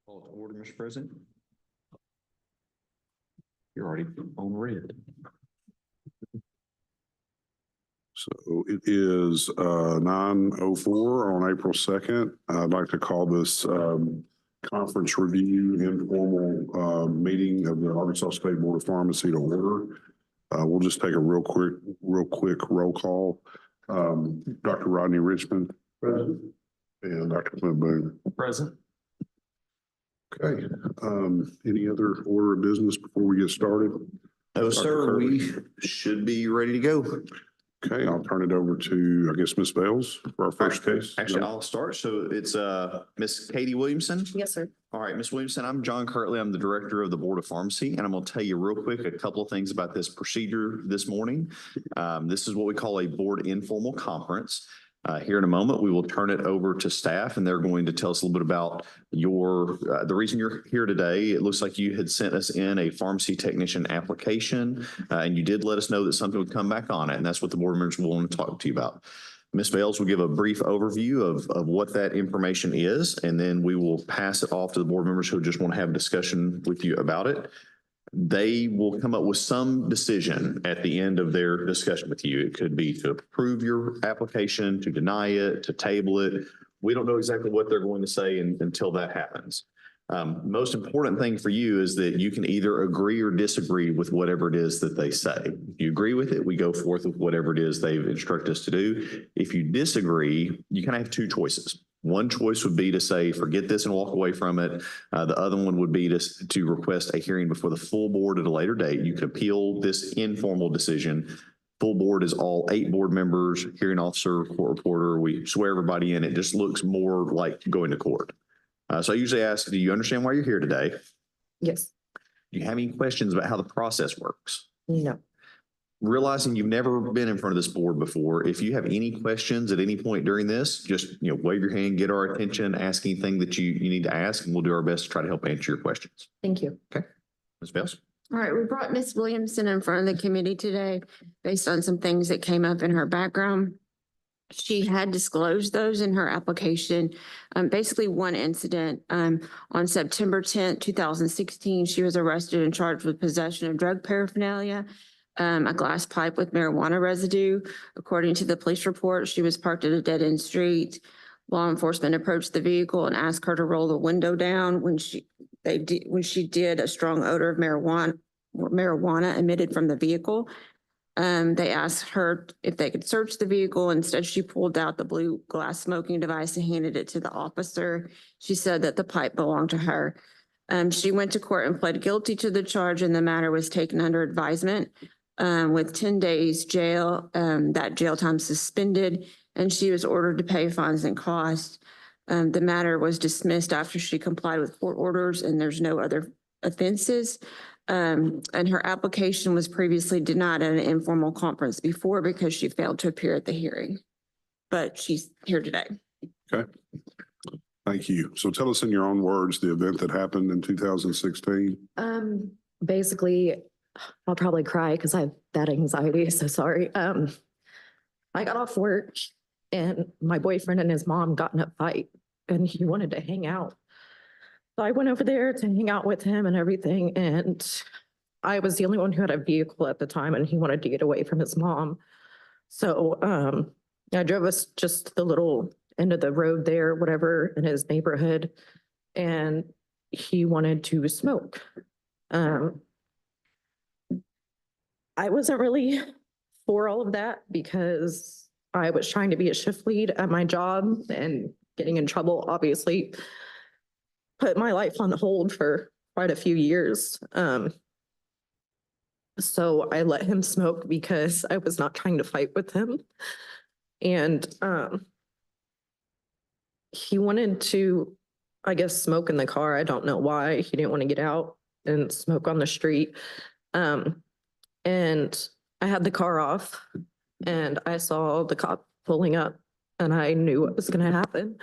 Call to order, Mr. President. You're already on red. So it is 9:04 on April 2nd. I'd like to call this conference review informal meeting of the Arkansas State Board of Pharmacy to order. We'll just take a real quick roll call. Dr. Rodney Richmond. Present. And Dr. Clint Boone. Present. Okay. Any other order of business before we get started? No, sir. We should be ready to go. Okay, I'll turn it over to, I guess, Ms. Bales for our first case. Actually, I'll start. So it's Miss Katie Williamson. Yes, sir. All right, Ms. Williamson, I'm John Kirtley. I'm the director of the Board of Pharmacy, and I'm going to tell you real quick a couple of things about this procedure this morning. This is what we call a board informal conference. Here in a moment, we will turn it over to staff, and they're going to tell us a little bit about the reason you're here today. It looks like you had sent us in a pharmacy technician application, and you did let us know that something would come back on it, and that's what the board members will want to talk to you about. Ms. Bales will give a brief overview of what that information is, and then we will pass it off to the board members who just want to have a discussion with you about it. They will come up with some decision at the end of their discussion with you. It could be to approve your application, to deny it, to table it. We don't know exactly what they're going to say until that happens. Most important thing for you is that you can either agree or disagree with whatever it is that they say. If you agree with it, we go forth with whatever it is they've instructed us to do. If you disagree, you kind of have two choices. One choice would be to say, forget this and walk away from it. The other one would be to request a hearing before the full board at a later date. You could appeal this informal decision. Full board is all 8 board members, hearing officer, court reporter. We swear everybody in. It just looks more like going to court. So I usually ask, do you understand why you're here today? Yes. Do you have any questions about how the process works? No. Realizing you've never been in front of this board before, if you have any questions at any point during this, just wave your hand, get our attention, ask anything that you need to ask, and we'll do our best to try to help answer your questions. Thank you. Okay. Ms. Bales? All right, we brought Ms. Williamson in front of the committee today based on some things that came up in her background. She had disclosed those in her application. Basically one incident, on September 10th, 2016, she was arrested and charged with possession of drug paraphernalia, a glass pipe with marijuana residue. According to the police report, she was parked at a dead-end street. Law enforcement approached the vehicle and asked her to roll the window down. When she did, a strong odor of marijuana emitted from the vehicle. They asked her if they could search the vehicle. Instead, she pulled out the blue glass smoking device and handed it to the officer. She said that the pipe belonged to her. She went to court and pled guilty to the charge, and the matter was taken under advisement with 10 days jail. That jail time suspended, and she was ordered to pay fines and costs. The matter was dismissed after she complied with court orders, and there's no other offenses. And her application was previously denied at an informal conference before because she failed to appear at the hearing. But she's here today. Okay. Thank you. So tell us in your own words the event that happened in 2016. Basically, I'll probably cry because I have that anxiety. So sorry. I got off work and my boyfriend and his mom got in a fight and he wanted to hang out. So I went over there to hang out with him and everything. And I was the only one who had a vehicle at the time and he wanted to get away from his mom. So I drove us just the little end of the road there, whatever, in his neighborhood. And he wanted to smoke. I wasn't really for all of that because I was trying to be a shift lead at my job and getting in trouble, obviously, put my life on hold for quite a few years. So I let him smoke because I was not trying to fight with him. And he wanted to, I guess, smoke in the car. I don't know why. He didn't want to get out and smoke on the street. And I had the car off and I saw the cop pulling up and I knew what was going to happen.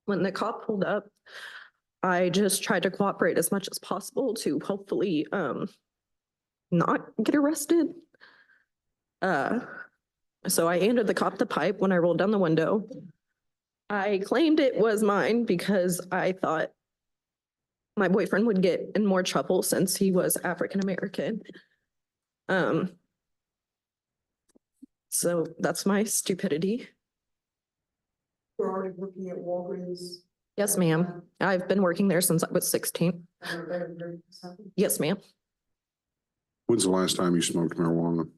When the cop pulled up, I just tried to cooperate as much as possible to hopefully not get arrested. So I handed the cop the pipe when I rolled down the window. I claimed it was mine because I thought my boyfriend would get in more trouble since he was African American. So that's my stupidity. You're already working at Walgreens. Yes, ma'am. I've been working there since I was 16. Yes, ma'am. When's the last time you smoked marijuana?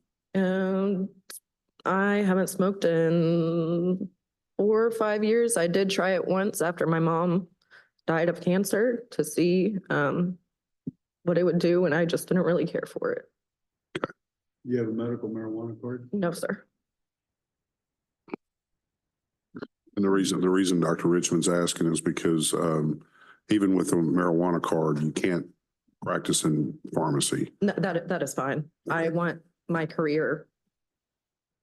I haven't smoked in 4 or 5 years. I did try it once after my mom died of cancer to see what it would do, and I just didn't really care for it. You have a medical marijuana card? No, sir. And the reason Dr. Richmond's asking is because even with a marijuana card, you can't practice in pharmacy. No, that is fine. I want my career.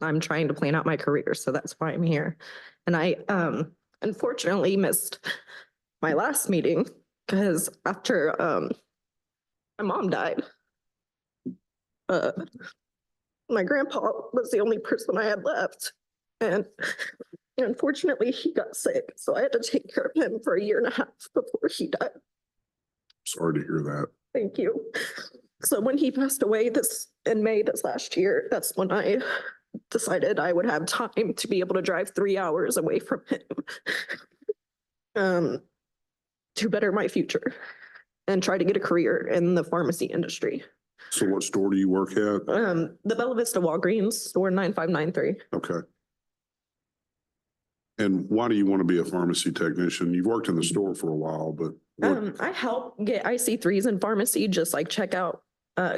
I'm trying to plan out my career, so that's why I'm here. And I unfortunately missed my last meeting because after my mom died, my grandpa was the only person I had left. And unfortunately, he got sick, so I had to take care of him for 1.5 years before he died. Sorry to hear that. Thank you. So when he passed away in May this last year, that's when I decided I would have time to be able to drive 3 hours away from him to better my future and try to get a career in the pharmacy industry. So what store do you work at? The Bella Vista Walgreens, store 9593. Okay. And why do you want to be a pharmacy technician? You've worked in the store for a while, but what- I help get IC3s in pharmacy, just like check out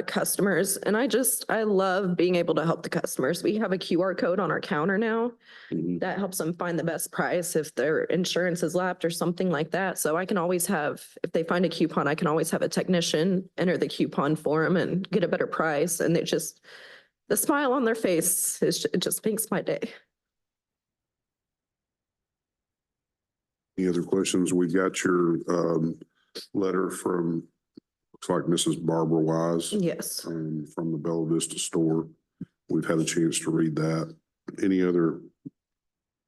customers. And I love being able to help the customers. We have a QR code on our counter now Mhm. that helps them find the best price if their insurance is lapsed or something like that. So I can always have, if they find a coupon, I can always have a technician enter the coupon for them and get a better price. And the smile on their face it just makes my day. Any other questions? We've got your letter from, looks like Mrs. Barbara Wise Yes. from the Bella Vista store. We've had a chance to read that. Any other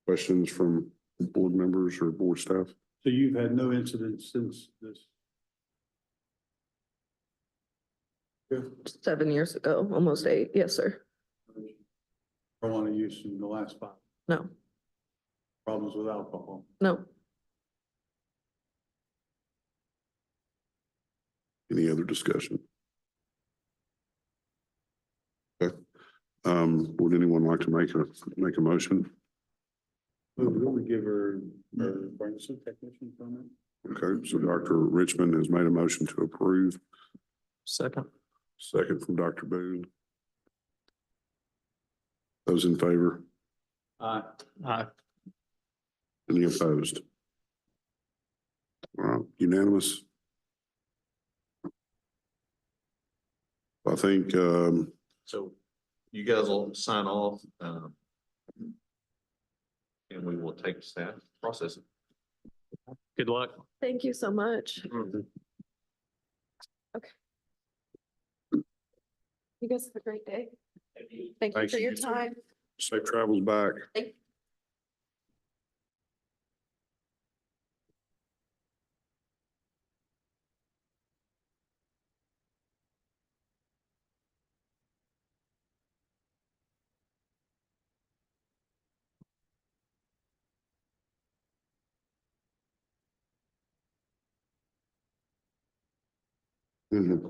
questions from board members or board staff? So you've had no incidents since this? Good. 7 years ago, almost 8. Yes, sir. Marijuana use in the last 5, No, problems with alcohol. no. Any other discussion? Okay. Would anyone like to make a motion? Will we give her pharmacy technician comment? Okay, so Dr. Richmond has made a motion to approve. Second. Second from Dr. Boone. Those in favor? Aye. Any opposed? All right, unanimous. I think, So you guys will sign off, and we will take staff process it. Good luck. Thank you so much. Okay. You guys have a great day. Thank you Thank for you. your time. safe travels back. Mhm.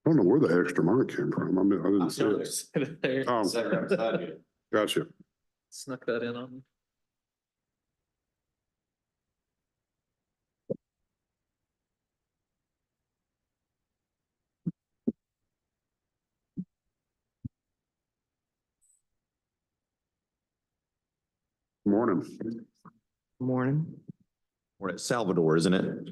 I don't know where the extra money came from. I mean, I didn't see it. Oh. Gotcha. Snuck that in on me. Morning. Morning. We're at Salvador, isn't it?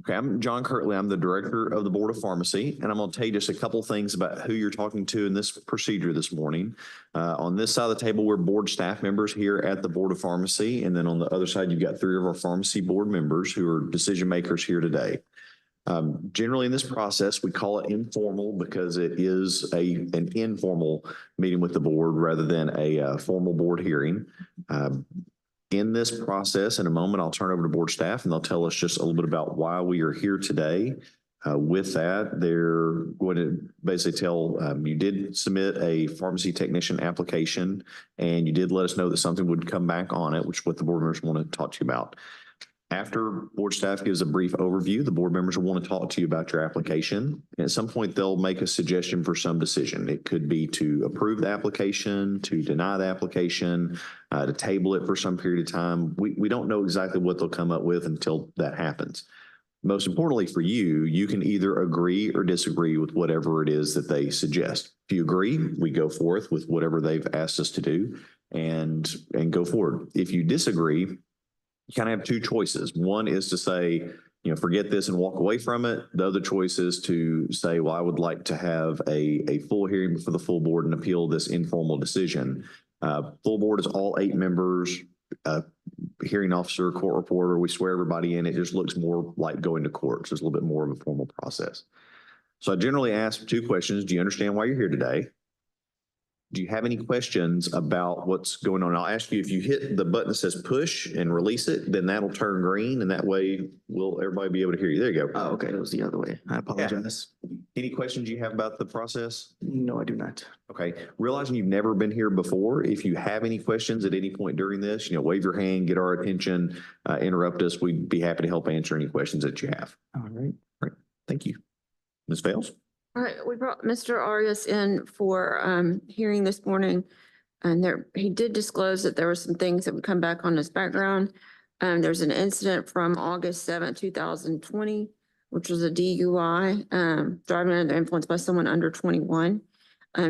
Okay, I'm John Kirtley. I'm the Director of the Board of Pharmacy, and I'm going to tell you just a couple things about who you're talking to in this procedure this morning. On this side of the table, we're board staff members here at the Board of Pharmacy, and then on the other side, you've got 3 of our pharmacy board members who are decision makers here today. Generally in this process, we call it informal because it is an informal meeting with the board rather than a formal board hearing. In this process, in a moment, I'll turn over to board staff and they'll tell us just a little bit about why we are here today. With that, they're going to basically tell you did submit a pharmacy technician application and you did let us know that something would come back on it, which is what the board members want to talk to you about. After board staff gives a brief overview, the board members will want to talk to you about your application. And at some point, they'll make a suggestion for some decision. It could be to approve the application, to deny the application, to table it for some period of time. We don't know exactly what they'll come up with until that happens. Most importantly for you, you can either agree or disagree with whatever it is that they suggest. If you agree, we go forth with whatever they've asked us to do and go forward. If you disagree, you kind of have two choices. One is to say, forget this and walk away from it. The other choice is to say, well, I would like to have a full hearing before the full board and appeal this informal decision. Full board is all 8 members, hearing officer, court reporter. We swear everybody in. It just looks more like going to court. So it's a little bit more of a formal process. So I generally ask 2 questions. Do you understand why you're here today? Do you have any questions about what's going on? I'll ask you, if you hit the button that says push and release it, then that'll turn green and that way will everybody be able to hear you. There you go. Oh, okay. It was the other way. I apologize. Any questions you have about the process? No, I do not. Okay. Realizing you've never been here before, if you have any questions at any point during this, wave your hand, get our attention, interrupt us. We'd be happy to help answer any questions that you have. All right. Thank you. Ms. Fales? All right, we brought Mr. Arias in for hearing this morning. And he did disclose that there were some things that would come back on his background. There's an incident from August 7th, 2020, which was a DUI, driving under the influence by someone under 21.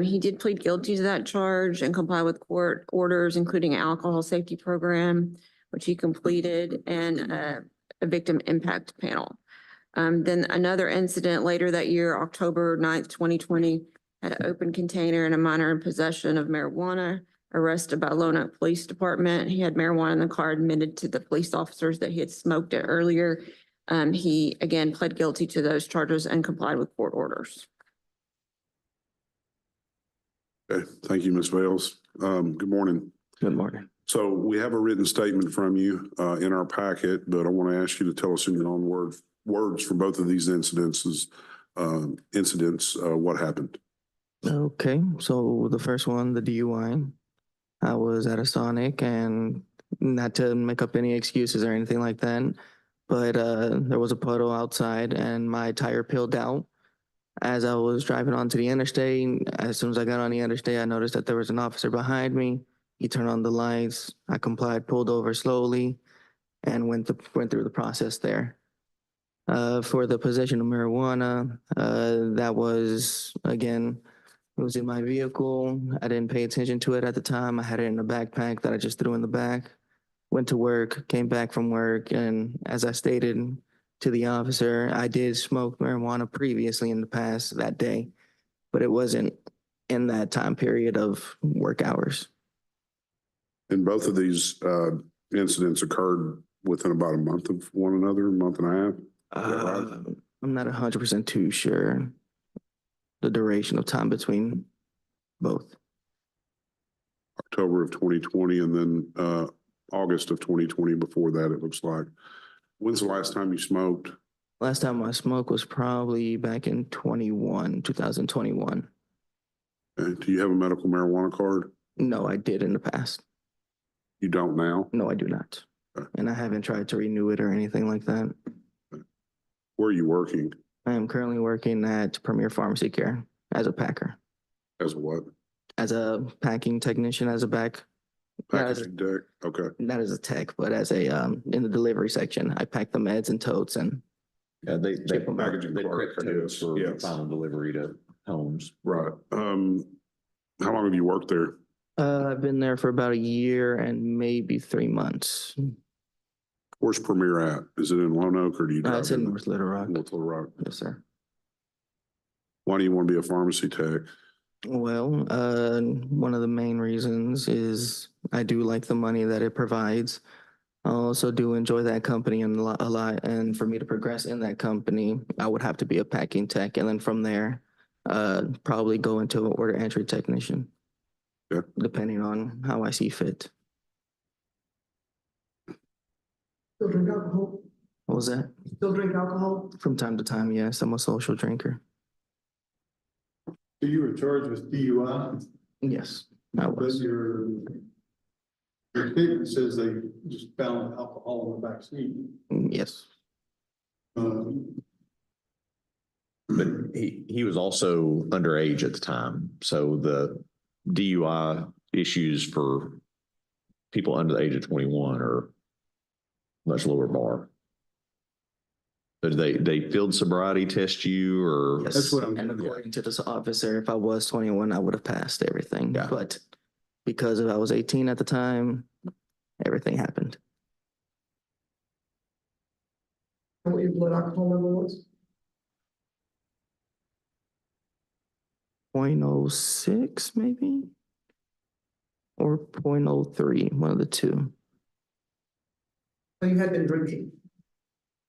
He did plead guilty to that charge and comply with court orders, including an alcohol safety program, which he completed, and a victim impact panel. Then another incident later that year, October 9th, 2020, had an open container and a minor in possession of marijuana, arrested by Lone Oak Police Department. He had marijuana in the car, admitted to the police officers that he had smoked it earlier. He again pled guilty to those charges and complied with court orders. Okay, thank you, Ms. Vales. Good morning. Good morning. So we have a written statement from you in our packet, but I want to ask you to tell us in your own words for both of these incidents, what happened? Okay, so the first one, the DUI, I was at a Sonic, and not to make up any excuses or anything like that, but there was a puddle outside and my tire peeled out. As I was driving onto the interstate, as soon as I got on the interstate, I noticed that there was an officer behind me. He turned on the lights. I complied, pulled over slowly, and went through the process there. For the possession of marijuana, that was, again, it was in my vehicle. I didn't pay attention to it at the time. I had it in a backpack that I just threw in the back. Went to work, came back from work, and as I stated to the officer, I did smoke marijuana previously in the past that day, but it wasn't in that time period of work hours. And both of these incidents occurred within about a month of one another, a month and a half? I'm not 100% too sure the duration of time between both. October of 2020 and then August of 2020 before that, it looks like. When's the last time you smoked? Last time I smoked was probably back in 2021. Do you have a medical marijuana card? No, I did in the past. You don't now? No, I do not. Okay. And I haven't tried to renew it or anything like that. Where are you working? I am currently working at Premier Pharmacy Care as a packer, As a what? as a packing technician, as a Packaging tech? Okay. not as a tech, but as a, in the delivery section. I pack the meds and totes and Yeah, they Ship 'em out. packaging They clerk prep totes for yes. final delivery to homes. Right. How long have you worked there? I've been there for about a year and maybe 3 months. Where's Premier at? Is it in Lone Oak or do you drive It's in North Little Rock. North Little Rock? Yes, sir. Why do you want to be a pharmacy tech? Well, one of the main reasons is I do like the money that it provides. I also do enjoy that company a lot. And for me to progress in that company, I would have to be a packing tech. And then from there, probably go into an order entry technician. Yeah. Depending on how I see fit. Still drink alcohol? What was that? Still drink alcohol? From time to time, yes, I'm a social drinker. So you were charged with DUI, Yes, I but was. your statement says they just found alcohol in the back seat. Yes, But he was also underage at the time. So the DUI issues for people under the age of 21 are much lower bar. But they field sobriety test you or? yes. That's what I'm- And according to this officer, if I was 21, I would have passed everything. Yeah. But because I was 18 at the time, everything happened. And what your blood alcohol level was? 0.06 maybe? Or 0.03, one of the two. So you had been drinking?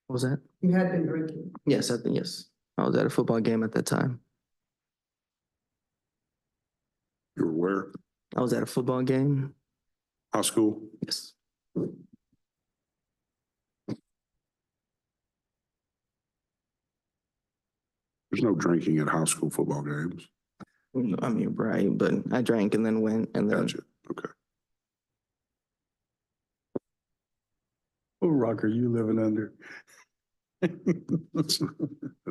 What was that? You had been drinking? Yes, I think, yes. I was at a football game at that time. You're where? I was at a football game. High school? Yes. There's no drinking at high school football games. I mean, right, but I drank and then went and then Gotcha. Okay. What rock are you living under? They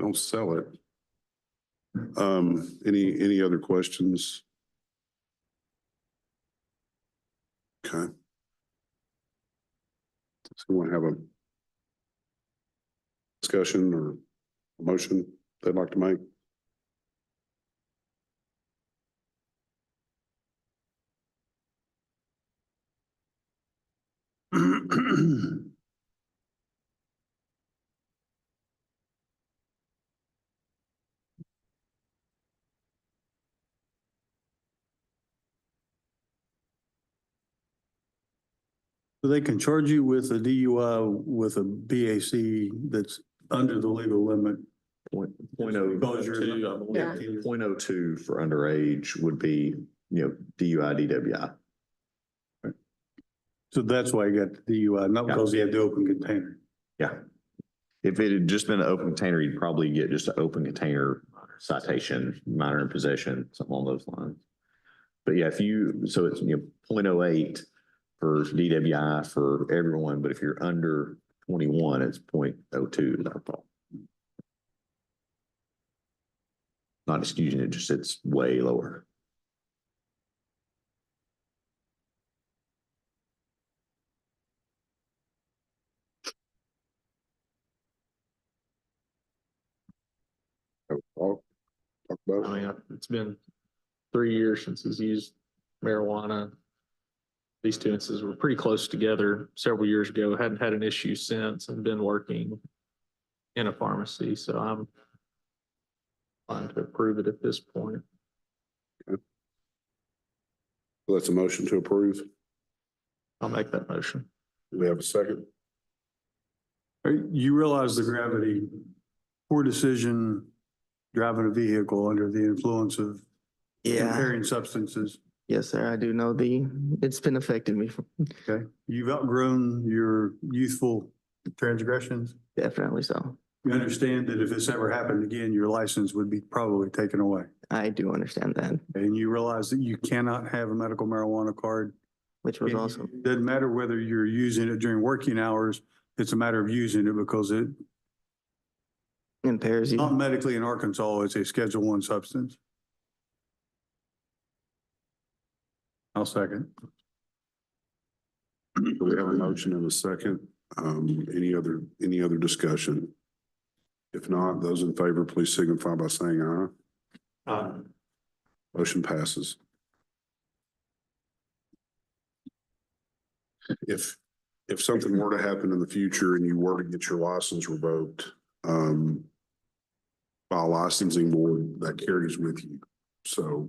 don't sell it. Any other questions? Okay. So we want to have a discussion or a motion they'd like to make? So they can charge you with a DUI with a BAC that's under the legal limit. Point oh Because you're two, not- I believe. Yeah. 0.02 for underage would be, DUI, DWI. So that's why you got the DUI, not because he had the open container. Yeah. If it had just been an open container, you'd probably get just an open container citation, minor in possession, something along those lines. But yeah, so it's, 0.08 for DWI for everyone, but if you're under 21, it's 0.02. Is our fault. Not excusing it, just it's way lower. Talk about I it. mean, it's been 3 years since he's used marijuana. These two instances were pretty close together several years ago. Hadn't had an issue since and been working in a pharmacy. So I'm fine to approve it at this point. That's a motion to approve. I'll make that motion. Do we have a second? You realize the gravity, poor decision, driving a vehicle under the influence of yeah. impairing substances. Yes, sir. I do know it's been affecting me. Okay, you've outgrown your youthful transgressions. Definitely so. You understand that if this ever happened again, your license would be probably taken away. I do understand that, And you realize that you cannot have a medical marijuana card. which was And also, it doesn't matter whether you're using it during working hours, it's a matter of using it because it, impairs not you. medically in Arkansas, it's a Schedule I substance. I'll second. We have a motion and a second. Any other discussion? If not, those in favor, please signify by saying aye. Motion passes. If something were to happen in the future and you were to get your license revoked, by a licensing board, that carries with you. So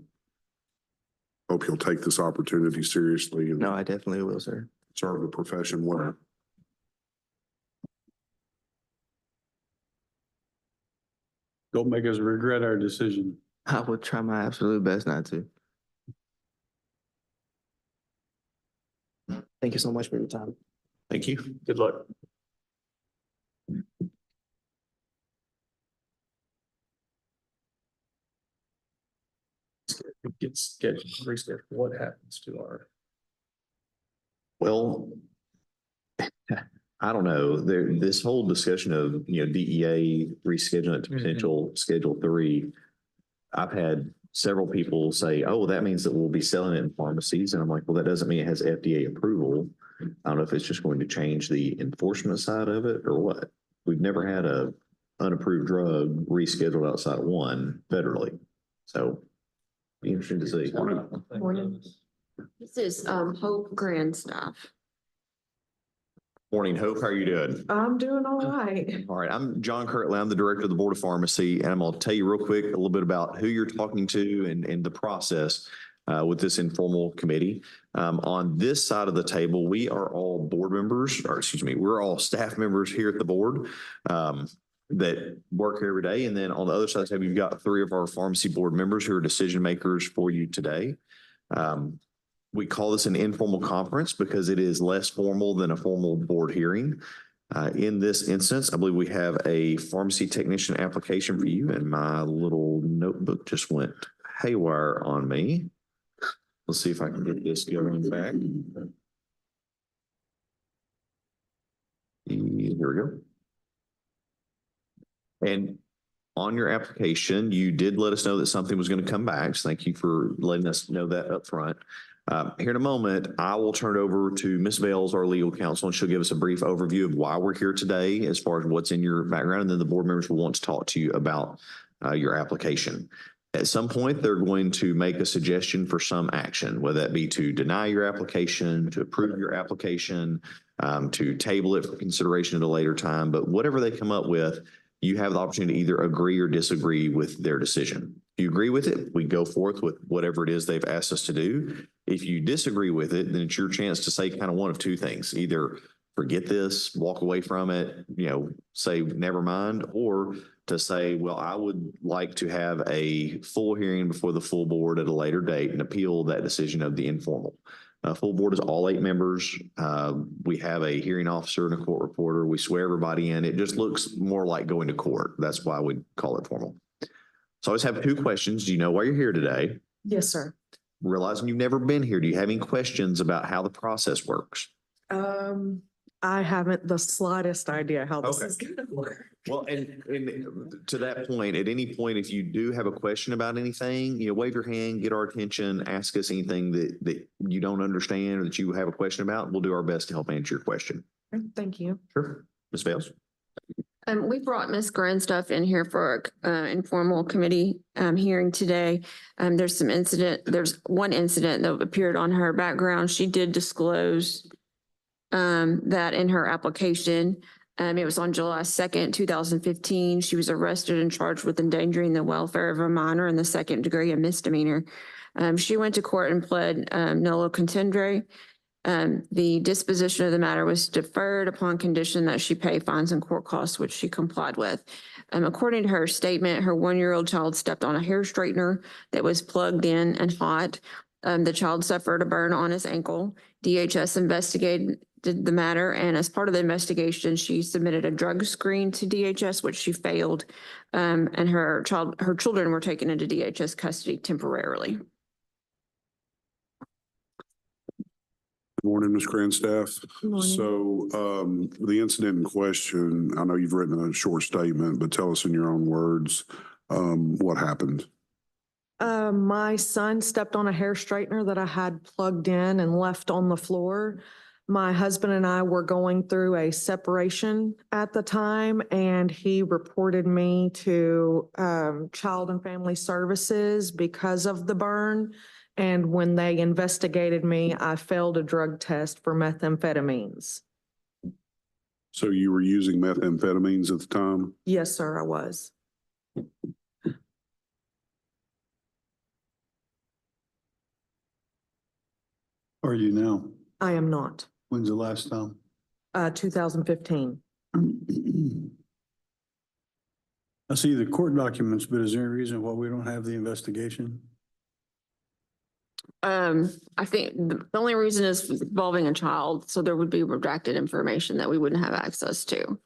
hope you'll take this opportunity seriously and No, I definitely will, sir. serve the profession well. Don't make us regret our decision. I would try my absolute best not to. Thank you so much for your time. Thank you. Good luck. Get scheduled, rescheduled. What happens to our? Well, I don't know. This whole discussion of, DEA rescheduling it to potential Schedule 3. I've had several people say, oh, that means that we'll be selling it in pharmacies. And I'm like, well, that doesn't mean it has FDA approval. I don't know if it's just going to change the enforcement side of it or what. We've never had a unapproved drug rescheduled outside of one federally. So be interesting to see. Morning. This is Hope Grandstaff. Morning, Hope. How are you doing? I'm doing all right. All right, I'm John Kirtley. I'm the director of the Board of Pharmacy, and I'm going to tell you real quick a little bit about who you're talking to and the process with this informal committee. On this side of the table, we are all board members, or excuse me, we're all staff members here at the board that work here every day. And then on the other side of the table, you've got 3 of our pharmacy board members who are decision makers for you today. We call this an informal conference because it is less formal than a formal board hearing. In this instance, I believe we have a pharmacy technician application for you, and my little notebook just went haywire on me. Let's see if I can get this going back. Here we go. And on your application, you did let us know that something was going to come back. So thank you for letting us know that up front. Here in a moment, I will turn it over to Ms. Bales, our legal counsel, and she'll give us a brief overview of why we're here today as far as what's in your background. And then the board members will want to talk to you about your application. At some point, they're going to make a suggestion for some action, whether that be to deny your application, to approve your application, to table it for consideration at a later time. But whatever they come up with, you have the opportunity to either agree or disagree with their decision. If you agree with it, we go forth with whatever it is they've asked us to do. If you disagree with it, then it's your chance to say kind of one of two things: either forget this, walk away from it, say never mind, or to say, well, I would like to have a full hearing before the full board at a later date and appeal that decision of the informal. Full board is all 8 members. We have a hearing officer and a court reporter. We swear everybody in. It just looks more like going to court. That's why we call it formal. So I always have 2 questions. Do you know why you're here today? Yes, sir. Realizing you've never been here, do you have any questions about how the process works? I haven't the slightest idea how this Okay. is gonna work. Well, and to that point, at any point, if you do have a question about anything, wave your hand, get our attention, ask us anything that you don't understand or that you have a question about. We'll do our best to help answer your question. Thank you. Sure. Ms. Bales? We brought Ms. Grandstaff in here for informal committee hearing today. There's one incident that appeared on her background. She did disclose that in her application. It was on July 2nd, 2015. She was arrested and charged with endangering the welfare of a minor in the 2nd degree, a misdemeanor. She went to court and pled nolo contendere. The disposition of the matter was deferred upon condition that she pay fines and court costs, which she complied with. According to her statement, her 1-year-old child stepped on a hair straightener that was plugged in and hot. The child suffered a burn on his ankle. DHS investigated the matter, and as part of the investigation, she submitted a drug screen to DHS, which she failed, and her children were taken into DHS custody temporarily. Good morning, Ms. Grandstaff. Good morning. So the incident in question, I know you've written a short statement, but tell us in your own words what happened. My son stepped on a hair straightener that I had plugged in and left on the floor. My husband and I were going through a separation at the time, and he reported me to Child and Family Services because of the burn. And when they investigated me, I failed a drug test for methamphetamines. So you were using methamphetamines at the time? Yes, sir, I was. Are you now? I am not. When's the last time? 2015. I see the court documents, but is there a reason why we don't have the investigation? I think the only reason is involving a child, so there would be redacted information that we wouldn't have access to.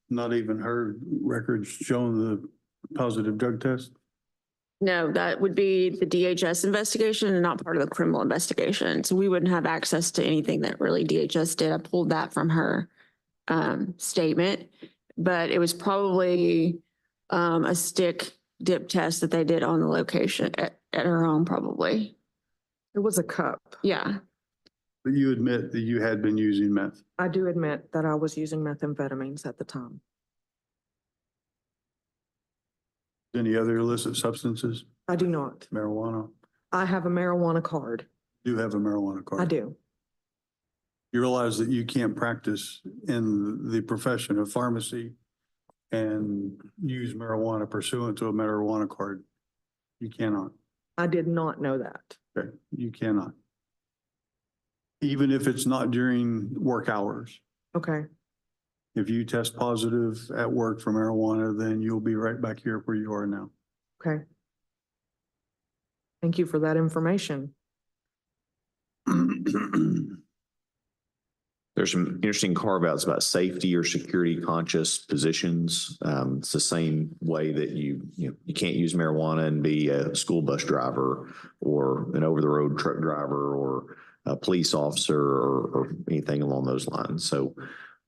Not even her records showing the positive drug test? No, that would be the DHS investigation and not part of the criminal investigation. So we wouldn't have access to anything that really DHS did. I pulled that from her statement, but it was probably a stick dip test that they did on the location at her home, probably. It was a cup. Yeah. But you admit that you had been using meth? I do admit that I was using methamphetamines at the time. Any other illicit substances? I do not. Marijuana? I have a marijuana card. You have a marijuana card? I do. You realize that you can't practice in the profession of pharmacy and use marijuana pursuant to a marijuana card? You cannot. I did not know that. Okay, you cannot. Even if it's not during work hours. Okay. If you test positive at work for marijuana, then you'll be right back here where you are now. Okay. Thank you for that information. There's some interesting carve outs about safety or security conscious positions. It's the same way that you can't use marijuana and be a school bus driver or an over the road truck driver or a police officer or anything along those lines. So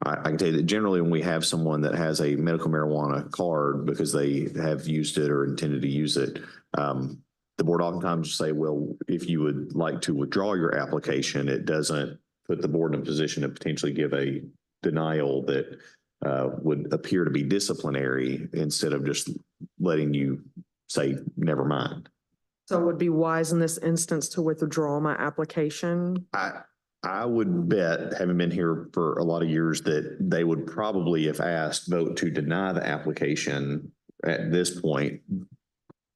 I can tell you that generally when we have someone that has a medical marijuana card because they have used it or intended to use it, the board oftentimes will say, well, if you would like to withdraw your application, it doesn't put the board in a position to potentially give a denial that would appear to be disciplinary instead of just letting you say, never mind. So it would be wise in this instance to withdraw my application. I would bet, having been here for a lot of years, that they would probably, if asked, vote to deny the application at this point.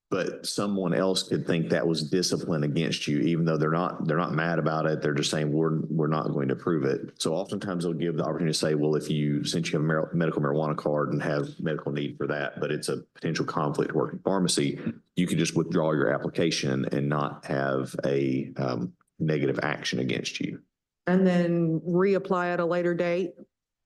But someone else could think that was discipline against you, even though they're not mad about it. They're just saying we're not going to approve it. So oftentimes they'll give the opportunity to say, well, if you, since you have a medical marijuana card and have medical need for that, but it's a potential conflict to work in pharmacy, you could just withdraw your application and not have a negative action against you. And then reapply at a later date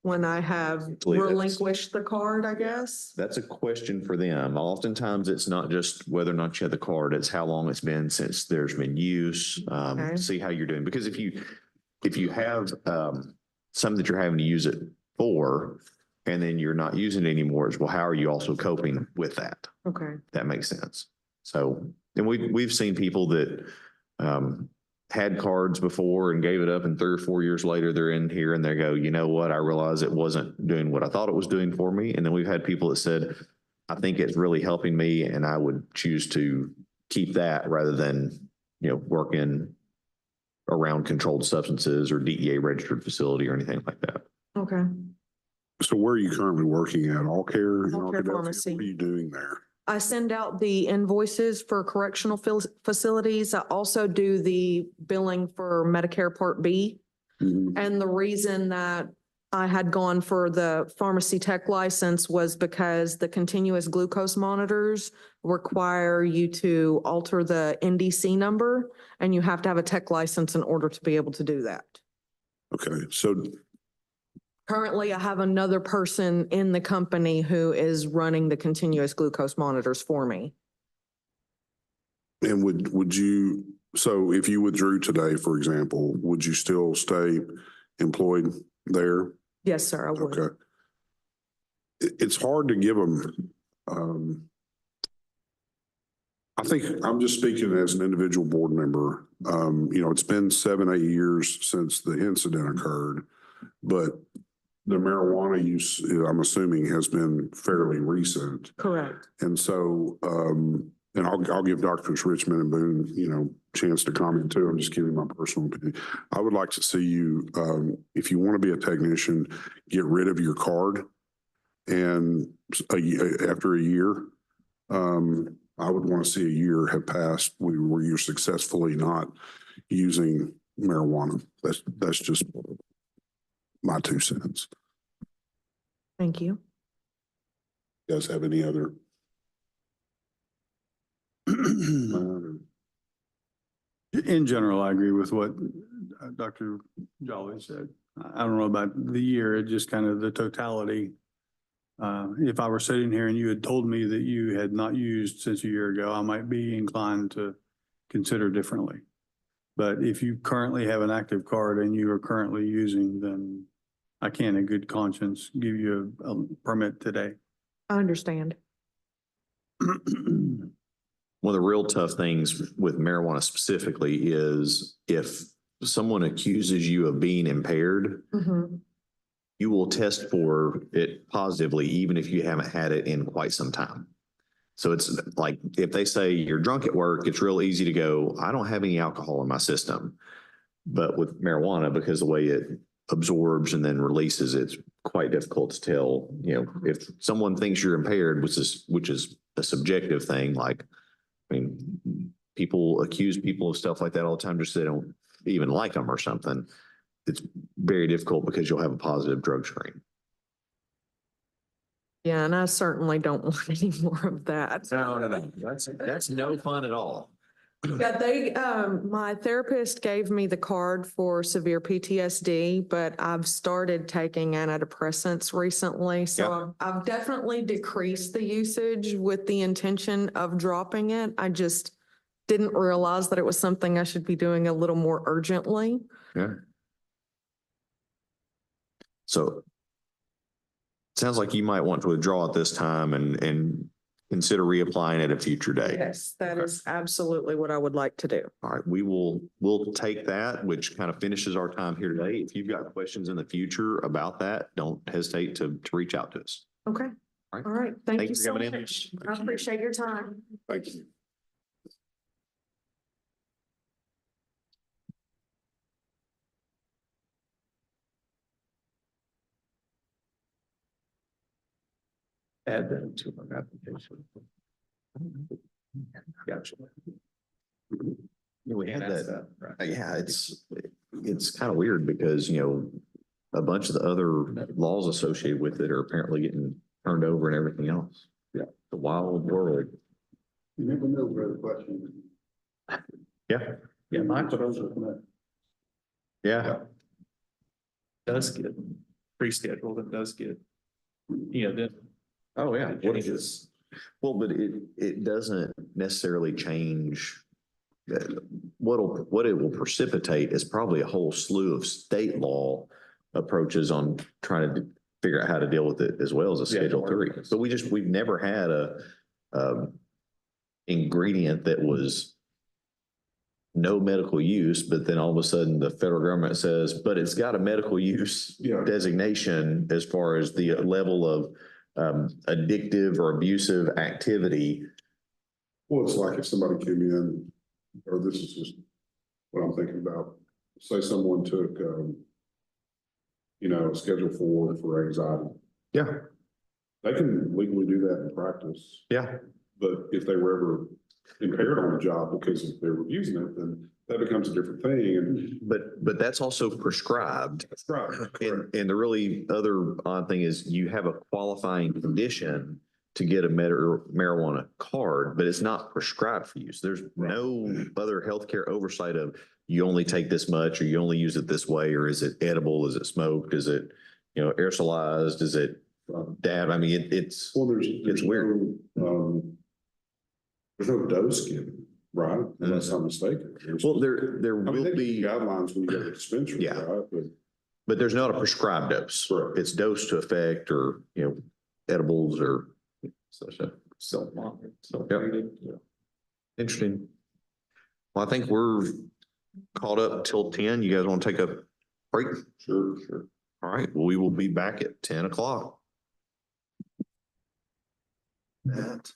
when I have relinquished the card, I guess. That's a question for them. Oftentimes, it's not just whether or not you have the card, it's how long it's been since there's been use, Okay. see how you're doing. Because if you have something that you're having to use it for, and then you're not using it anymore, it's, well, how are you also coping with that? Okay. That makes sense. So, and we've seen people that had cards before and gave it up, and 3 or 4 years later, they're in here and they go, you know what, I realized it wasn't doing what I thought it was doing for me. And then we've had people that said, I think it's really helping me and I would choose to keep that rather than, working around controlled substances or DEA registered facility or anything like that. Okay. So where are you currently working at? All Care? in All Care Arkadelphia? Pharmacy. What are you doing there? I send out the invoices for correctional facilities. I also do the billing for Medicare Part B. Mhm. And the reason that I had gone for the pharmacy tech license was because the continuous glucose monitors require you to alter the NDC number, and you have to have a tech license in order to be able to do that. Okay, so Currently, I have another person in the company who is running the continuous glucose monitors for me. and would you, so if you withdrew today, for example, would you still stay employed there? Yes, sir, I would. Okay. It's hard to give them, I think I'm just speaking as an individual board member. It's been 7, 8 years since the incident occurred, but the marijuana use, I'm assuming, has been fairly recent. Correct. And so, and I'll give Doctors Richmond and Boone, chance to comment too. I'm just giving my personal opinion. I would like to see you, if you want to be a technician, get rid of your card. And after a year, I would want to see a year have passed where you're successfully not using marijuana. That's just my 2 cents. Thank you. You guys have any other? In general, I agree with what Dr. Jolly said. I don't know about the year, it just kind of the totality. If I were sitting here and you had told me that you had not used since a year ago, I might be inclined to consider differently. But if you currently have an active card and you are currently using, then I can't in good conscience give you a permit today. I understand. One of the real tough things with marijuana specifically is if someone accuses you of being impaired, Mhm. you will test for it positively, even if you haven't had it in quite some time. So it's like if they say you're drunk at work, it's real easy to go, I don't have any alcohol in my system. But with marijuana, because the way it absorbs and then releases, it's quite difficult to tell, if someone thinks you're impaired, which is a subjective thing, like, I mean, people accuse people of stuff like that all the time, just so they don't even like them or something. It's very difficult because you'll have a positive drug screen. Yeah, and I certainly don't want any more of that. No. That's no fun at all. Yeah, my therapist gave me the card for severe PTSD, but I've started taking antidepressants recently. So I've definitely decreased the usage with the intention of dropping it. I just didn't realize that it was something I should be doing a little more urgently. Yeah. So sounds like you might want to withdraw at this time and consider reapplying at a future date. Yes, that is absolutely what I would like to do. All right, we'll take that, which kind of finishes our time here today. If you've got questions in the future about that, don't hesitate to reach out to us. Okay. All right. All right. Thank you Thanks for so coming in. much. I appreciate your time. Thank you. Add that to our application. Gotcha. Yeah, we had that. Yeah, it's kind of weird because, a bunch of the other laws associated with it are apparently getting turned over and everything else. Yeah. The wild world. You never know where the question. Yeah. Yeah, my Yeah. does get pre-scheduled and does get, then. Oh, yeah. It changes. Well, but it doesn't necessarily change. What it will precipitate is probably a whole slew of state law approaches on trying to figure out how to deal with it as well as a Schedule 3. But we've never had a ingredient that was no medical use, but then all of a sudden the federal government says, but it's got a medical use designation as far as the level of addictive or abusive activity. Well, it's like if somebody came in, or this is just what I'm thinking about, say someone took, Schedule 4 for anxiety. Yeah. They can legally do that in practice. Yeah. But if they were ever impaired on the job because they were using it, then that becomes a different thing. And But that's also prescribed. that's right. And the really other odd thing is you have a qualifying condition to get a marijuana card, but it's not prescribed for use. There's no other healthcare oversight of you only take this much or you only use it this way, or is it edible? Is it smoked? Is it, aerosolized? Is it dab? I mean, it's weird. There's no dose given, right? Unless I'm mistaken. Well, there will be guidelines when you go to the dispensary, Yeah. right? but there's not a prescribed dose. Correct. It's dose to effect or, edibles or Interesting. Well, I think we're caught up till 10. You guys want to take a break? Sure. All right. Well, we will be back at 10 o'clock. That.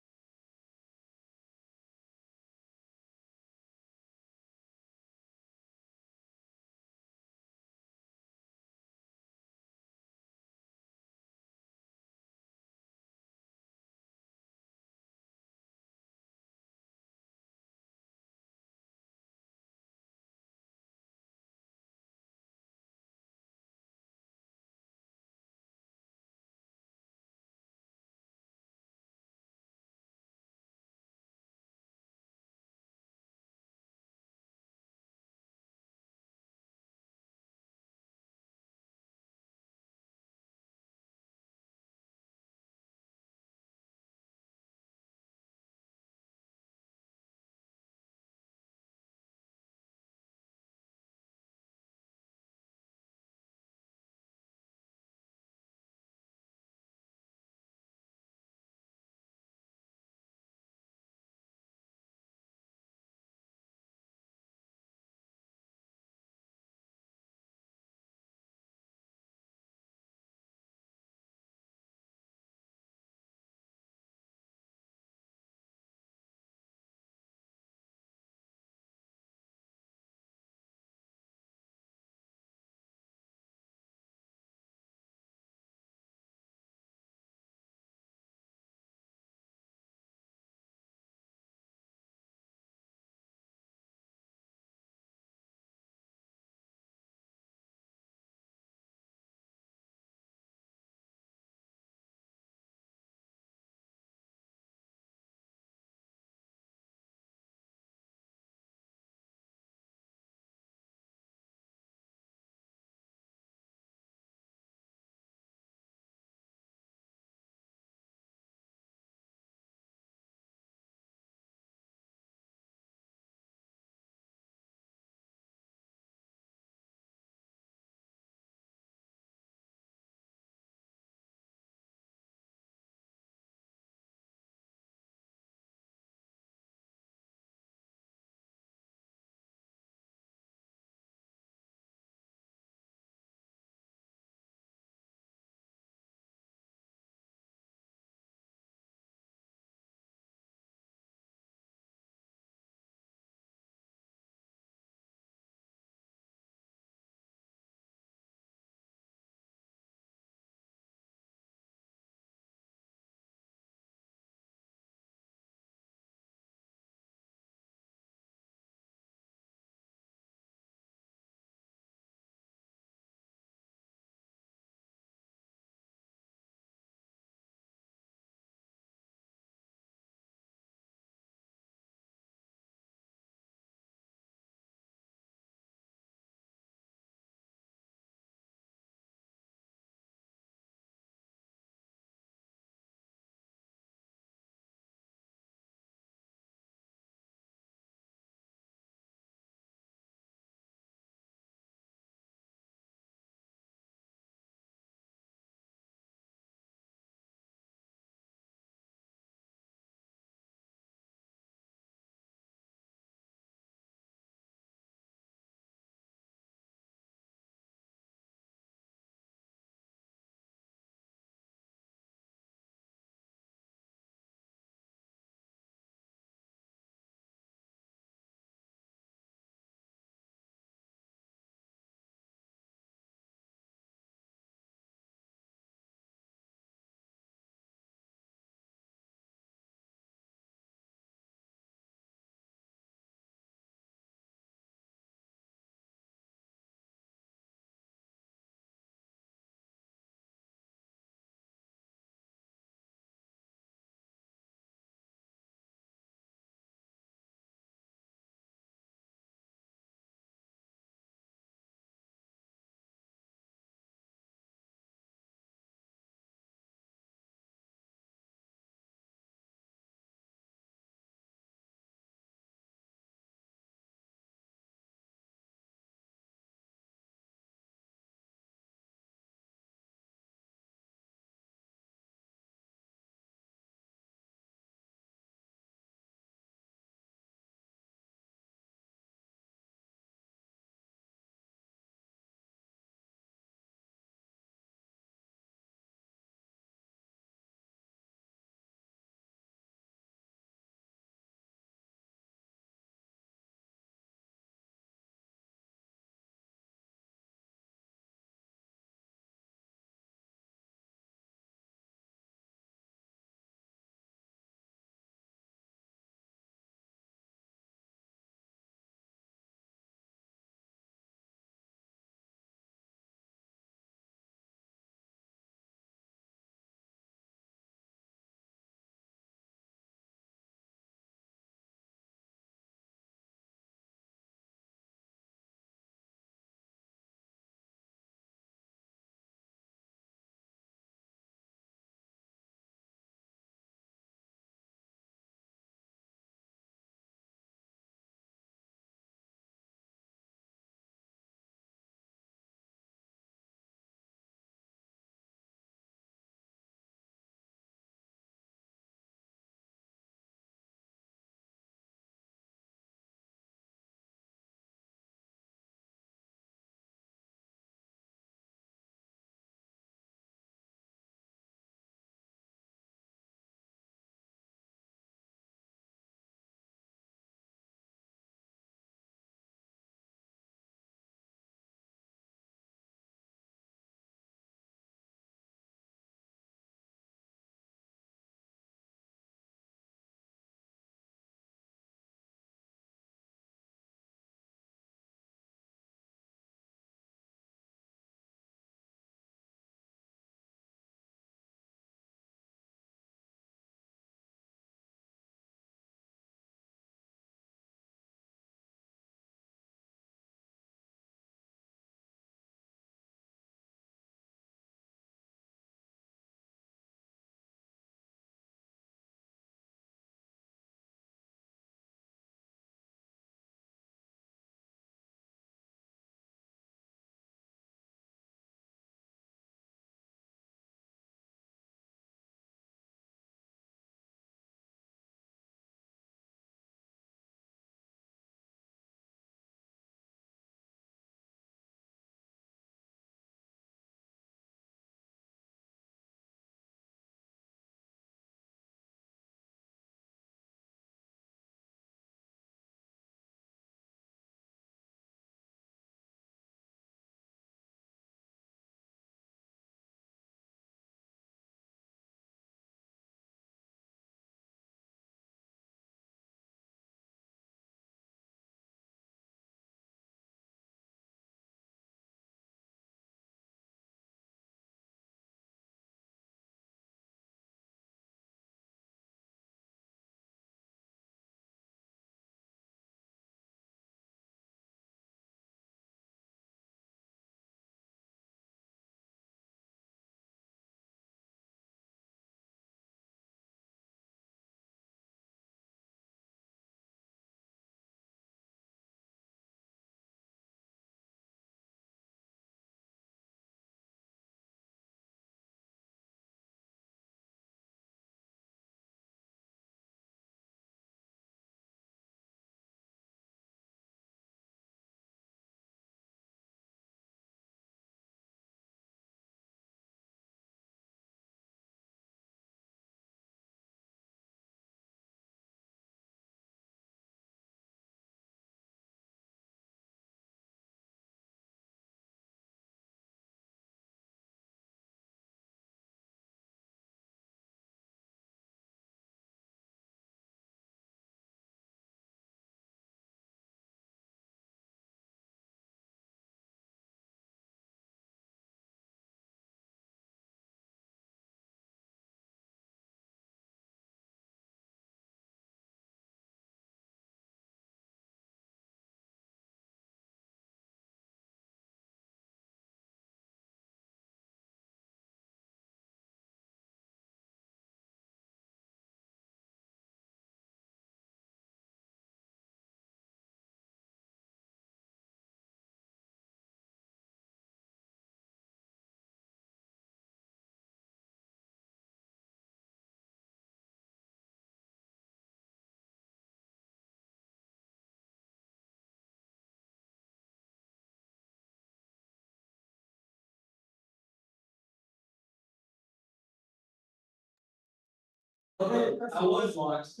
I was lost.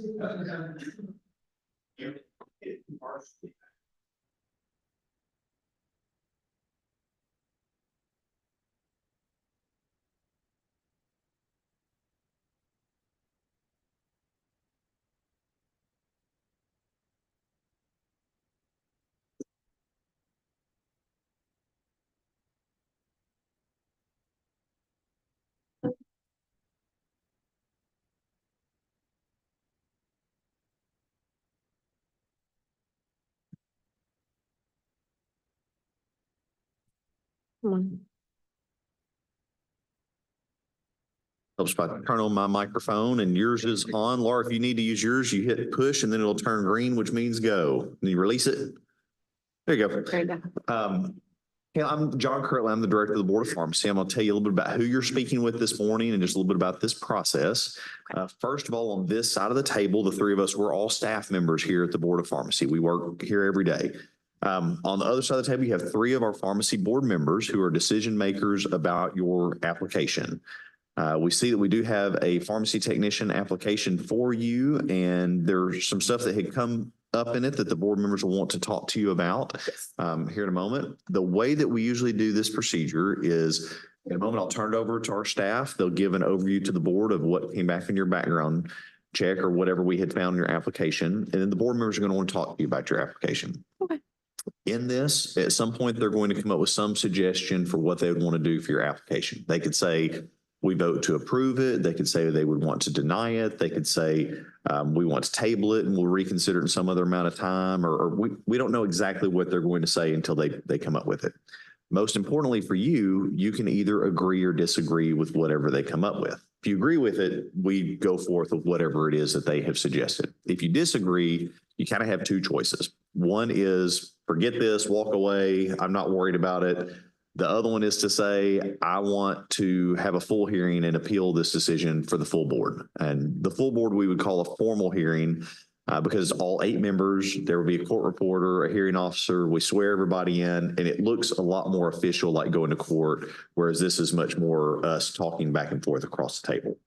Helps if I turn on my microphone and yours is on. Laura, if you need to use yours, you hit push and then it'll turn green, which means go. And you release it. There you go. There you go. Yeah, I'm John Curley. I'm the director of the Board of Pharmacy. I'm going to tell you a little bit about who you're speaking with this morning and just a little bit about this process. First of all, on this side of the table, the three of us, we're all staff members here at the Board of Pharmacy. We work here every day. On the other side of the table, you have three of our pharmacy board members who are decision makers about your application. We see that we do have a pharmacy technician application for you, and there's some stuff that had come up in it that the board members will want to talk to you about here in a moment. The way that we usually do this procedure is in a moment, I'll turn it over to our staff. They'll give an overview to the board of what came back in your background check or whatever we had found in your application. And then the board members are going to want to talk to you about your application. Okay. In this, at some point, they're going to come up with some suggestion for what they would want to do for your application. They could say, we vote to approve it. They could say they would want to deny it. They could say we want to table it and we'll reconsider it in some other amount of time, or we don't know exactly what they're going to say until they come up with it. Most importantly for you, you can either agree or disagree with whatever they come up with. If you agree with it, we go forth with whatever it is that they have suggested. If you disagree, you kind of have two choices. One is forget this, walk away. I'm not worried about it. The other one is to say, I want to have a full hearing and appeal this decision for the full board. And the full board, we would call a formal hearing because all 8 members, there will be a court reporter, a hearing officer. We swear everybody in, and it looks a lot more official, like going to court, whereas this is much more us talking back and forth across the table.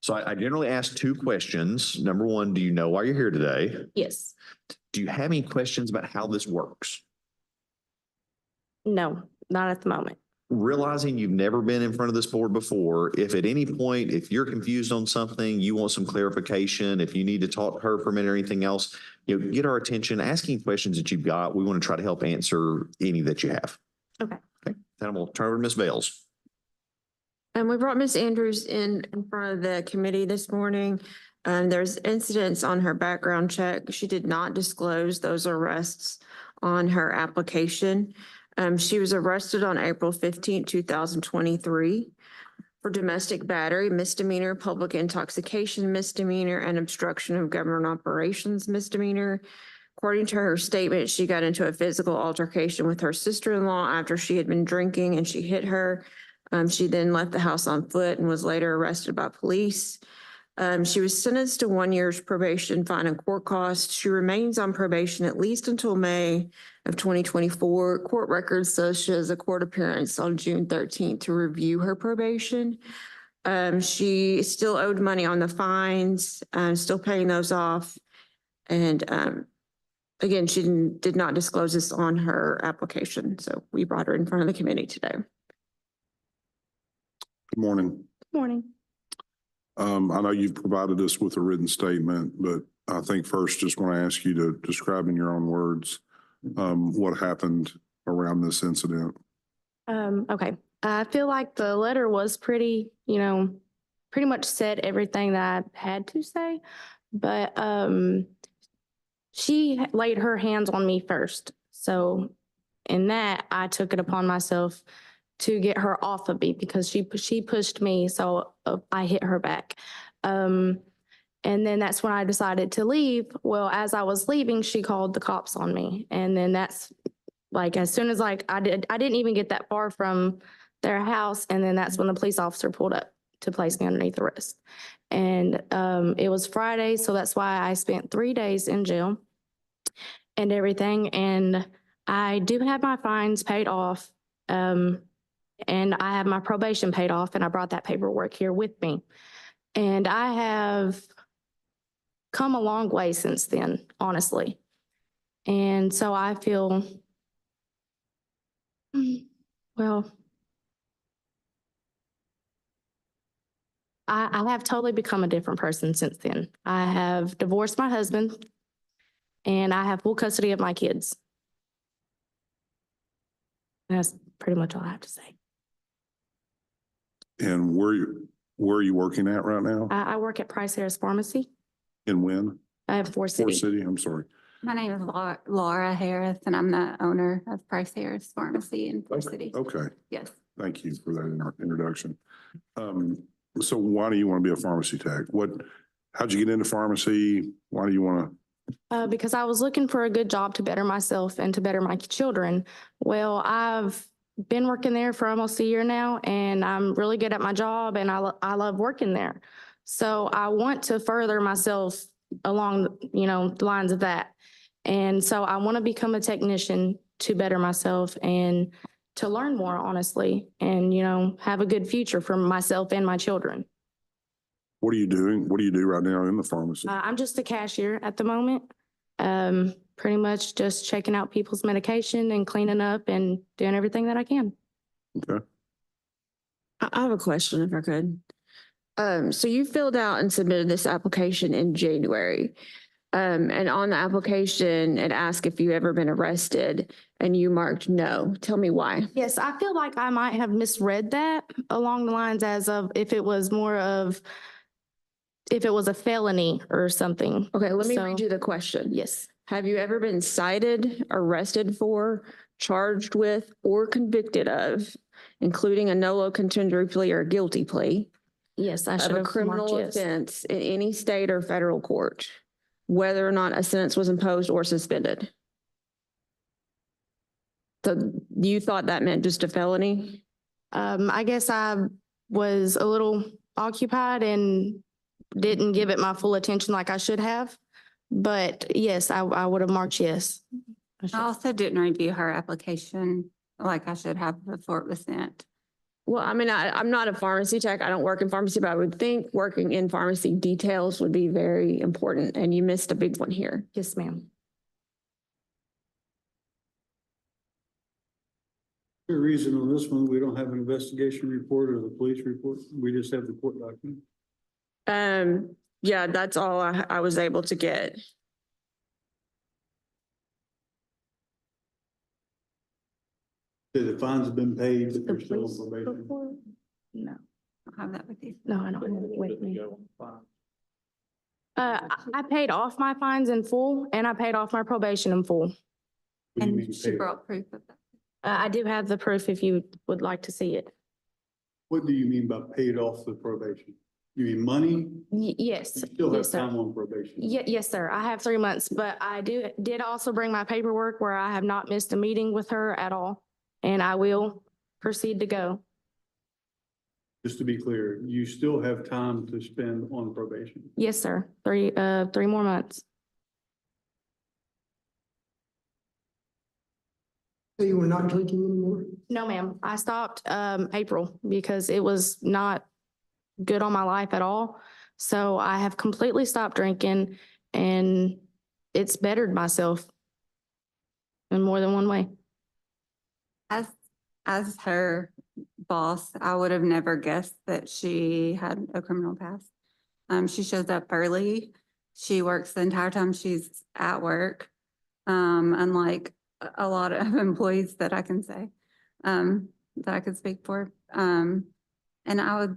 So I generally ask 2 questions. Number 1, do you know why you're here today? Yes. Do you have any questions about how this works? No, not at the moment. Realizing you've never been in front of this board before, if at any point, if you're confused on something, you want some clarification, if you need to talk to her for a minute or anything else, get our attention, asking questions that you've got. We want to try to help answer any that you have. Okay. Okay. Then I'm going to turn over to Ms. Bales. And we brought Ms. Andrews in front of the committee this morning. There's incidents on her background check. She did not disclose those arrests on her application. She was arrested on April 15, 2023 for domestic battery, misdemeanor, public intoxication misdemeanor, and obstruction of government operations misdemeanor. According to her statement, she got into a physical altercation with her sister-in-law after she had been drinking and she hit her. She then left the house on foot and was later arrested by police. She was sentenced to 1 year's probation, fine, and court costs. She remains on probation at least until May of 2024. Court records says she has a court appearance on June 13th to review her probation. She still owed money on the fines, still paying those off. And again, she did not disclose this on her application. So we brought her in front of the committee today. Good morning. Good morning. I know you've provided us with a written statement, but I think first just want to ask you to describe in your own words what happened around this incident. Okay. I feel like the letter was pretty much said everything that I had to say, but she laid her hands on me first. So in that, I took it upon myself to get her off of me because she pushed me, so I hit her back. And then that's when I decided to leave. Well, as I was leaving, she called the cops on me. And then that's like, as soon as I didn't even get that far from their house. And then that's when the police officer pulled up to place me underneath arrest. And it was Friday, so that's why I spent 3 days in jail and everything. And I do have my fines paid off. And I have my probation paid off, and I brought that paperwork here with me. And I have come a long way since then, honestly. And so I feel, well, I have totally become a different person since then. I have divorced my husband and I have full custody of my kids. That's pretty much all I have to say. And where are you working at right now? I work at Price Harris Pharmacy. And when? I have Forest City. Forest City, I'm sorry. My name is Laura Harris, and I'm the owner of Price Harris Pharmacy in Forest City. Okay, Yes. thank you for that introduction. So why do you want to be a pharmacy tech? How'd you get into pharmacy? Why do you want to? Because I was looking for a good job to better myself and to better my children. Well, I've been working there for almost a year now, and I'm really good at my job, and I love working there. So I want to further myself along, the lines of that. And so I want to become a technician to better myself and to learn more, honestly, and, have a good future for myself and my children. What are you doing? What do you do right now in the pharmacy? I'm just a cashier at the moment. Pretty much just checking out people's medication and cleaning up and doing everything that I can. Okay. I have a question if I could. So you filled out and submitted this application in January. And on the application, it asked if you ever been arrested and you marked no. Tell me why. Yes, I feel like I might have misread that along the lines as of if it was a felony or something. Okay, let me So- read you the question. Yes, Have you ever been cited, arrested for, charged with, or convicted of, including a nolo contendere plea or guilty plea, yes, I of should a have criminal marked yes. offense in any state or federal court, whether or not a sentence was imposed or suspended? So you thought that meant just a felony? I guess I was a little occupied and didn't give it my full attention like I should have. But yes, I would have marked yes. I also didn't review her application like I should have before it was sent. Well, I mean, I'm not a pharmacy tech. I don't work in pharmacy, but I would think working in pharmacy details would be very important, and you missed a big one here. Yes, ma'am. The reason on this one, we don't have an investigation report or the police report. We just have the court document. Yeah, that's all I was able to get. The fines have been paid, but The we're still police on probation. report? No, I'll have that with you. no, I don't have it with me. I paid off my fines in full and I paid off my probation in full. What do you mean And she paid? brought proof of that. I do have the proof if you would like to see it. What do you mean by paid off the probation? You mean money? Yes, You still have yes, sir. time on probation. Yes, sir. I have 3 months, but I did also bring my paperwork where I have not missed a meeting with her at all. And I will proceed to go. Just to be clear, you still have time to spend on probation. Yes, sir. 3 more months. So you were not drinking anymore? No, ma'am. I stopped April because it was not good on my life at all. So I have completely stopped drinking and it's bettered myself in more than one way. As her boss, I would have never guessed that she had a criminal past. She shows up early. She works the entire time she's at work. Unlike a lot of employees that I can say, that I could speak for. And I would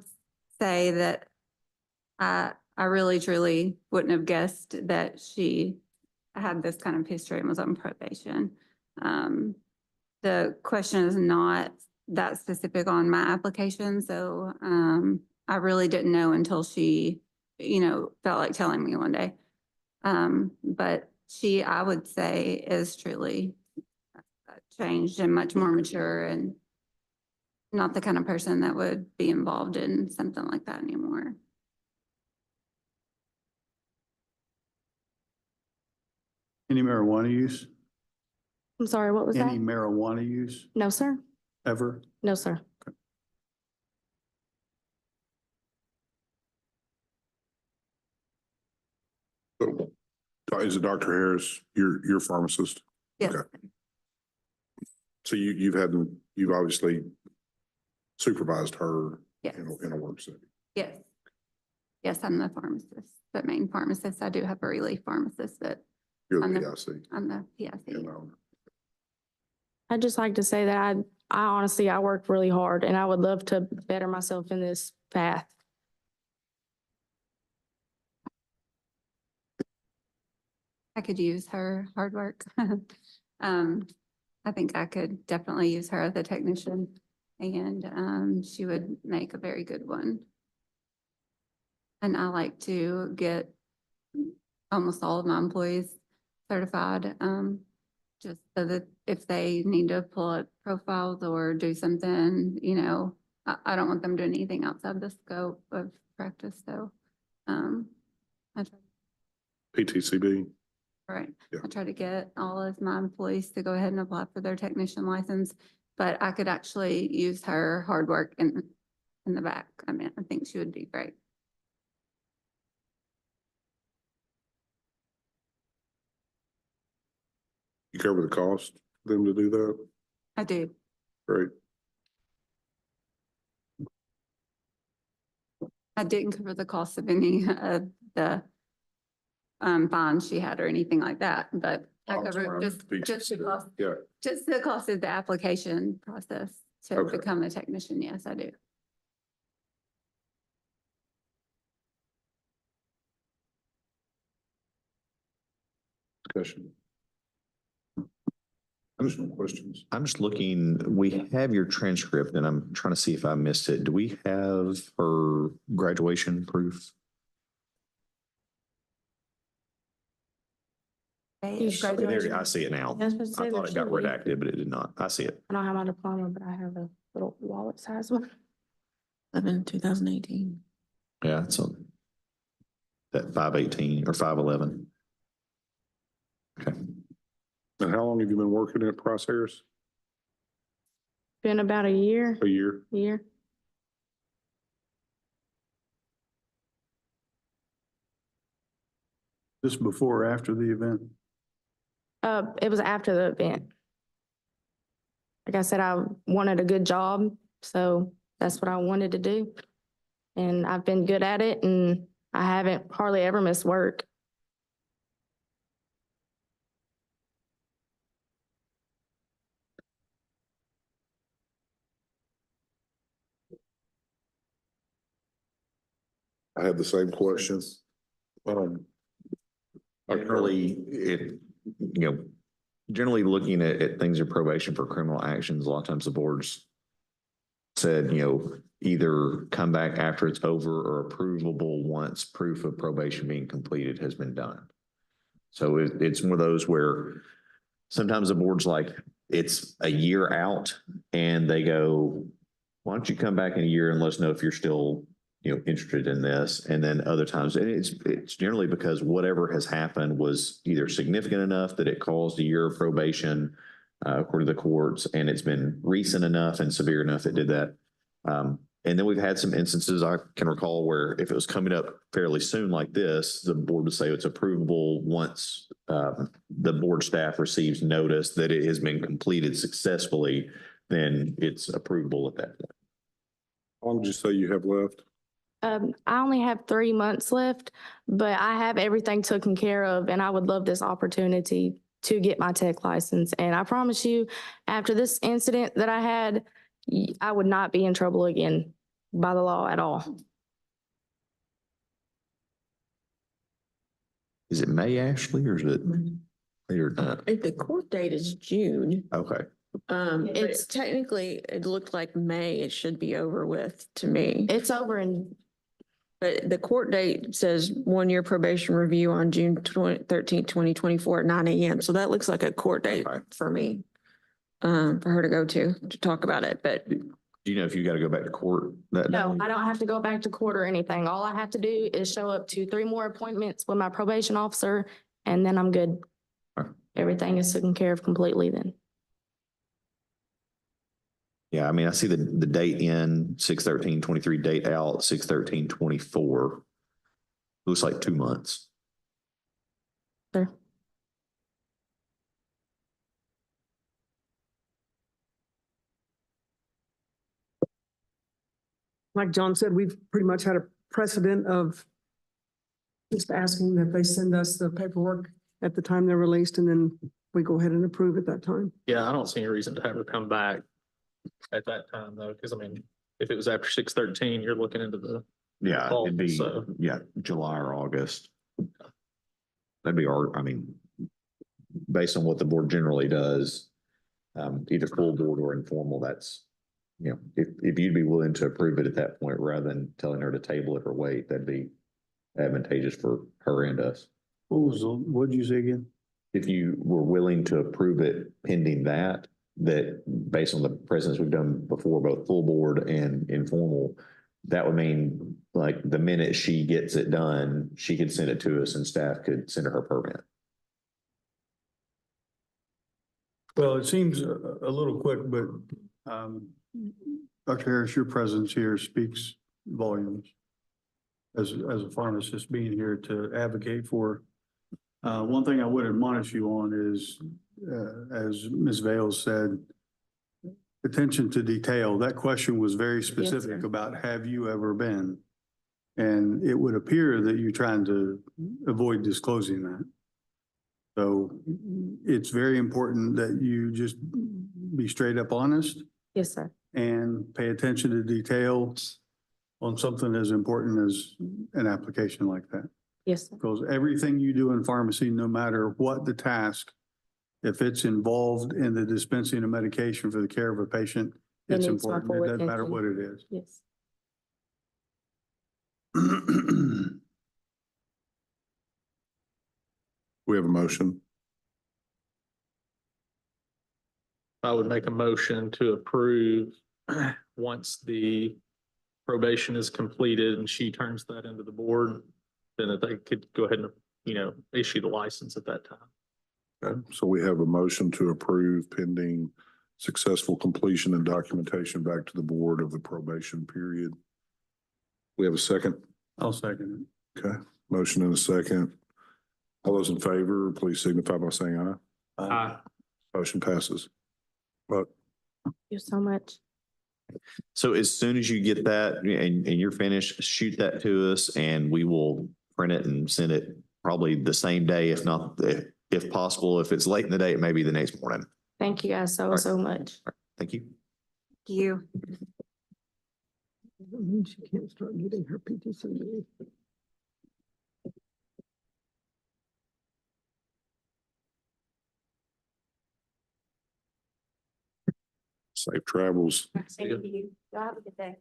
say that I really truly wouldn't have guessed that she had this kind of history and was on probation. The question is not that specific on my application, so I really didn't know until she, felt like telling me one day. But she, I would say, is truly changed and much more mature and not the kind of person that would be involved in something like that anymore. Any marijuana use? I'm sorry, what was that? Any marijuana use No, sir. ever? No, sir. Is it Dr. Harris, your pharmacist? Yes, Okay. So you've obviously supervised her yes, in a work setting. yes. Yes, I'm the pharmacist, the main pharmacist. I do have a relief pharmacist, but You're I'm the the- PIC. I'm the PIC. you know. I'd just like to say that I honestly, I work really hard and I would love to better myself in this path. I could use her hard work. I think I could definitely use her as a technician and she would make a very good one. And I like to get almost all of my employees certified, just so that if they need to pull up profiles or do something, you know, I don't want them doing anything outside the scope of practice, so, I try, PTCB. right. Yeah. I try to get all of my employees to go ahead and apply for their technician license, but I could actually use her hard work in the back. I mean, I think she would be great. You cover the cost for them to do that? I do. Great. I didn't cover the cost of any of the bonds she had or anything like that, but I Bonds covered around just the the cost, Yeah. just the cost of the application process to Okay. become a technician. Yes, I do. Discussion. Additional questions? I'm just looking, we have your transcript and I'm trying to see if I missed it. Do we have her graduation proof? You Okay, there, graduated? I see it now. I was supposed to I say thought there it got should be. redacted, but it did not. I see it. I don't have my diploma, but I have a little wallet size one. 2018. Yeah, it's on that 518 or 511. Okay. And how long have you been working at Crosshairs? Been about a year. A year? This before or after the event? It was after the event. Like I said, I wanted a good job, so that's what I wanted to do. And I've been good at it and I haven't hardly ever missed work. I had the same questions. Generally, generally looking at things in probation for criminal actions, a lot of times the boards said, either come back after it's over or approvable once proof of probation being completed has been done. So it's one of those where sometimes the board's like, it's a year out and they go, why don't you come back in a year and let us know if you're still interested in this. And then other times, and it's generally because whatever has happened was either significant enough that it caused a year of probation, according to the courts, and it's been recent enough and severe enough that did that. And then we've had some instances I can recall where if it was coming up fairly soon like this, the board would say it's approvable once the board staff receives notice that it has been completed successfully, then it's approvable at that point. How long did you say you have left? I only have 3 months left, but I have everything taken care of and I would love this opportunity to get my tech license. And I promise you, after this incident that I had, I would not be in trouble again by the law at all. Is it May, Ashley, or is it later than that? The court date is June. Okay. It's technically, it looked like May, it should be over with to me. It's over in, But the court date says 1-year probation review on June 13th, 2024 at 9 a.m. So that looks like a court date Okay. for me. For her to go to talk about it, but Do you know if you got to go back to court that day? no, I don't have to go back to court or anything. All I have to do is show up to 3 more appointments with my probation officer and then I'm good. Okay. Everything is taken care of completely then. Yeah, I mean, I see the date in 6/13/23, date out 6/13/24. Looks like 2 months. Sir. Like John said, we've pretty much had a precedent of just asking that they send us the paperwork at the time they're released, and then we go ahead and approve at that time. Yeah, I don't see any reason to have her come back at that time though, because I mean, if it was after 6/13, you're looking into the Yeah, fall, it'd be, so. yeah, July or August. That'd be I mean, based on what the board generally does, either full board or informal, that's, you know, if you'd be willing to approve it at that point, rather than telling her to table it or wait, that'd be advantageous for her and us. What'd you say again? If you were willing to approve it pending that based on the precedents we've done before, both full board and informal, that would mean like the minute she gets it done, she could send it to us and staff could send her permit. Well, it seems a little quick, but Dr. Harris, your presence here speaks volumes as a pharmacist being here to advocate for. One thing I would admonish you on is, as Ms. Vales said, attention to detail. That question was very specific about, have you ever been? And it would appear that you're trying to avoid disclosing that. So it's very important that you just be straight up honest Yes, sir. and pay attention to detail on something as important as an application like that. Yes, sir. Because everything you do in pharmacy, no matter what the task, if it's involved in the dispensing of medication for the care of a patient, It it's needs my important. full It doesn't matter attention. what it is. Yes. We have a motion. I would make a motion to approve once the probation is completed and she turns that into the board, then that they could go ahead and, you know, issue the license at that time. Okay, so we have a motion to approve pending successful completion and documentation back to the board of the probation period. We have a second. I'll second Okay, motion and a second. All those in favor, please signify by saying aye. it. Motion passes. But Thank you so much. So as soon as you get that and you're finished, shoot that to us and we will print it and send it probably the same day, if not, if possible. If it's late in the day, it may be the next morning. Thank you guys so, right. so much. Thank you. You. That means she can't start getting her PTSD. safe travels. Thank you. Have a good day.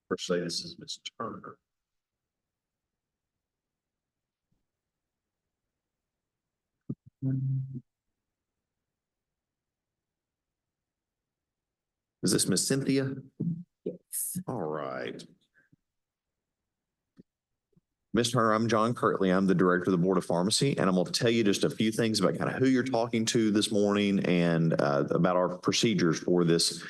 First say this is Ms. Turner. Is this Miss Cynthia? Yes. All right. Ms. Turner, I'm John Kirtley. I'm the Director of the Board of Pharmacy, and I'm going to tell you just a few things about kind of who you're talking to this morning and about our procedures for this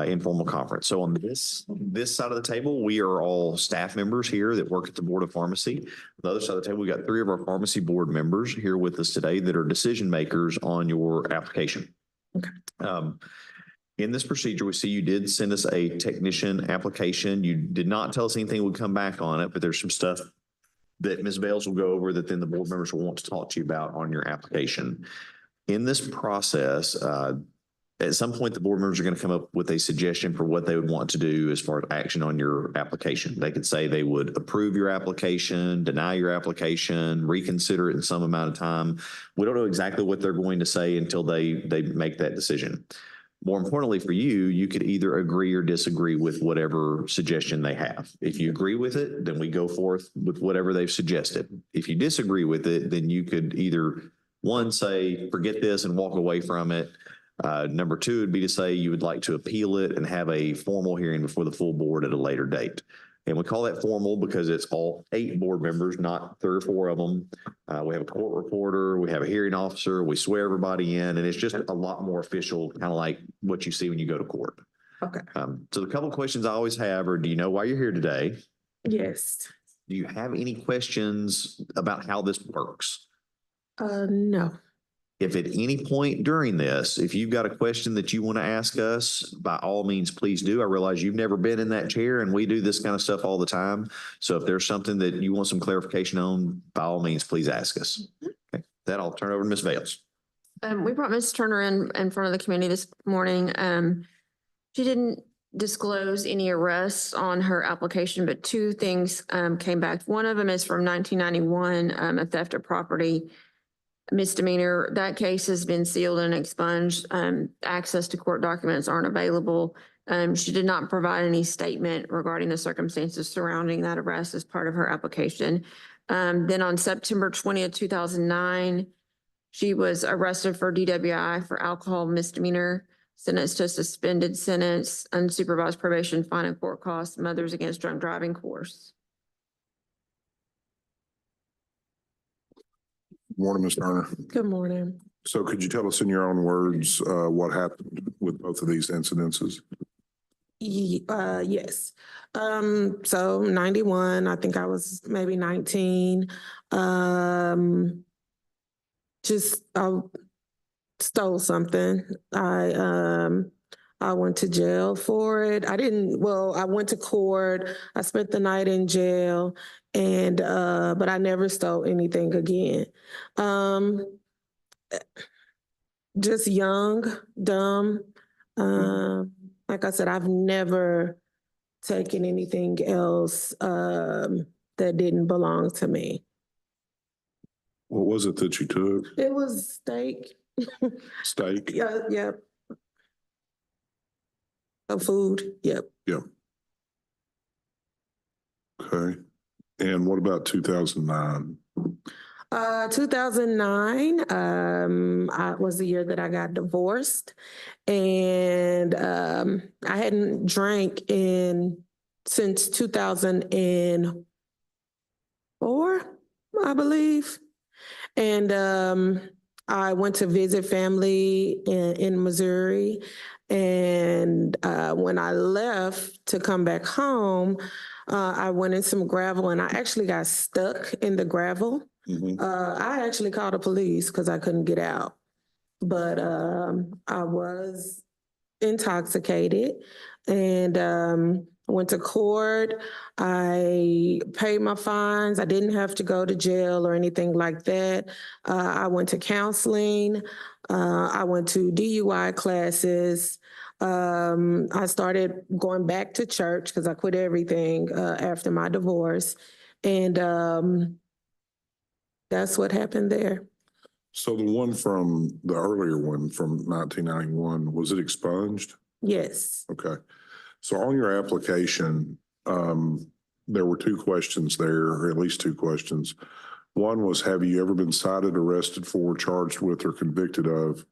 informal conference. So on this side of the table, we are all staff members here that work at the Board of Pharmacy. On the other side of the table, we got 3 of our pharmacy board members here with us today that are decision makers on your application. Okay. In this procedure, we see you did send us a technician application. You did not tell us anything would come back on it, but there's some stuff that Ms. Bales will go over that then the board members will want to talk to you about on your application. In this process, at some point, the board members are going to come up with a suggestion for what they would want to do as far as action on your application. They could say they would approve your application, deny your application, reconsider it in some amount of time. We don't know exactly what they're going to say until they make that decision. More importantly for you, you could either agree or disagree with whatever suggestion they have. If you agree with it, then we go forth with whatever they've suggested. If you disagree with it, then you could either, one, say, forget this and walk away from it. Number two would be to say you would like to appeal it and have a formal hearing before the full board at a later date. And we call that formal because it's all 8 board members, not 3 or 4 of them. We have a court reporter, we have a hearing officer, we swear everybody in, and it's just a lot more official, kind of like what you see when you go to court. Okay. So the couple of questions I always have are, do you know why you're here today? Yes. Do you have any questions about how this works? No. If at any point during this, if you've got a question that you want to ask us, by all means, please do. I realize you've never been in that chair and we do this kind of stuff all the time. So if there's something that you want some clarification on, by all means, please ask us. Okay. That I'll turn over to Ms. Vales. We brought Ms. Turner in front of the committee this morning. She didn't disclose any arrests on her application, but 2 things came back. One of them is from 1991, a theft of property misdemeanor. That case has been sealed and expunged. Access to court documents aren't available. She did not provide any statement regarding the circumstances surrounding that arrest as part of her application. Then on September 20th, 2009, she was arrested for DWI for alcohol misdemeanor, sentenced to a suspended sentence, unsupervised probation, fine and court costs, Mothers Against Drunk Driving course. Morning, Ms. Turner. Good morning. So could you tell us in your own words, what happened with both of these incidences? Yes. So 91, I think I was maybe 19. Just stole something. I went to jail for it. I went to court. I spent the night in jail and, but I never stole anything again. Just young, dumb. Like I said, I've never taken anything else, that didn't belong to me. What was it that you took? It was steak. Steak? Yeah, yep. Food, yep. Yep. Okay. And what about 2009? 2009, was the year that I got divorced, and I hadn't drank since 2004, I believe. And I went to visit family in Missouri. And when I left to come back home, I went in some gravel and I actually got stuck in the gravel. I actually called the police because I couldn't get out. But I was intoxicated and went to court. I paid my fines. I didn't have to go to jail or anything like that. I went to counseling. I went to DUI classes. I started going back to church because I quit everything after my divorce. And that's what happened there. So the one from the earlier one from 1991, was it expunged? Yes. Okay. So on your application, there were 2 questions there, or at least 2 questions. One was, have you ever been cited, arrested for, charged with, or convicted of,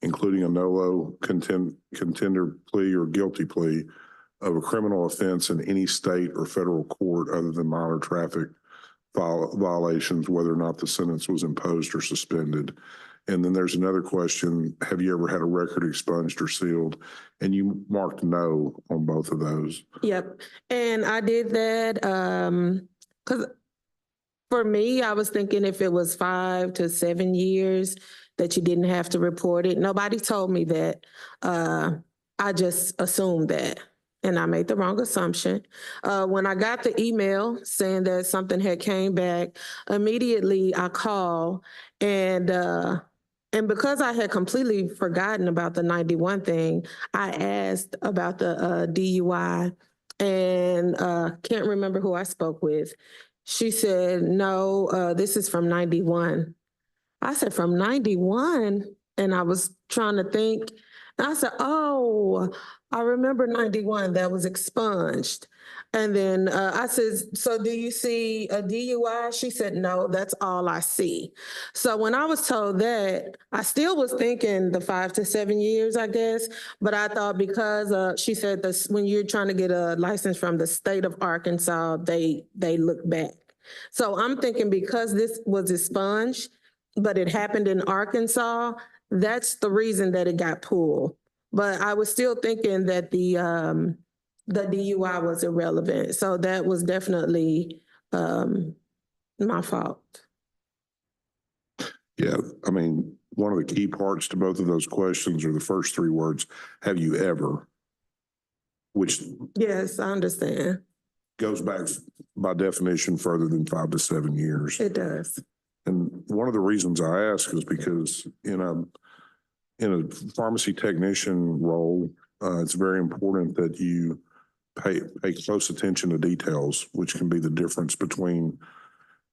including a nolo contender plea or guilty plea of a criminal offense in any state or federal court other than minor traffic violations, whether or not the sentence was imposed or suspended? And then there's another question, have you ever had a record expunged or sealed? And you marked no on both of those. Yep. And I did that because for me, I was thinking if it was 5 to 7 years that you didn't have to report it. Nobody told me that. I just assumed that. And I made the wrong assumption. When I got the email saying that something had came back, immediately I called and because I had completely forgotten about the 91 thing, I asked about the DUI and can't remember who I spoke with. She said, no, this is from 91. I said, from 91? And I was trying to think. And I said, oh, I remember 91, that was expunged. And then I said, so do you see a DUI? She said, no, that's all I see. So when I was told that, I still was thinking the 5 to 7 years, I guess. But I thought because she said this, when you're trying to get a license from the state of Arkansas, they look back. So I'm thinking because this was expunged, but it happened in Arkansas, that's the reason that it got pulled. But I was still thinking that the DUI was irrelevant. So that was definitely my fault. Yeah, I mean, one of the key parts to both of those questions are the first 3 words, have you ever? Which Yes, I understand. goes back by definition further than 5 to 7 years. It does. And one of the reasons I ask is because in a pharmacy technician role, it's very important that you pay close attention to details, which can be the difference between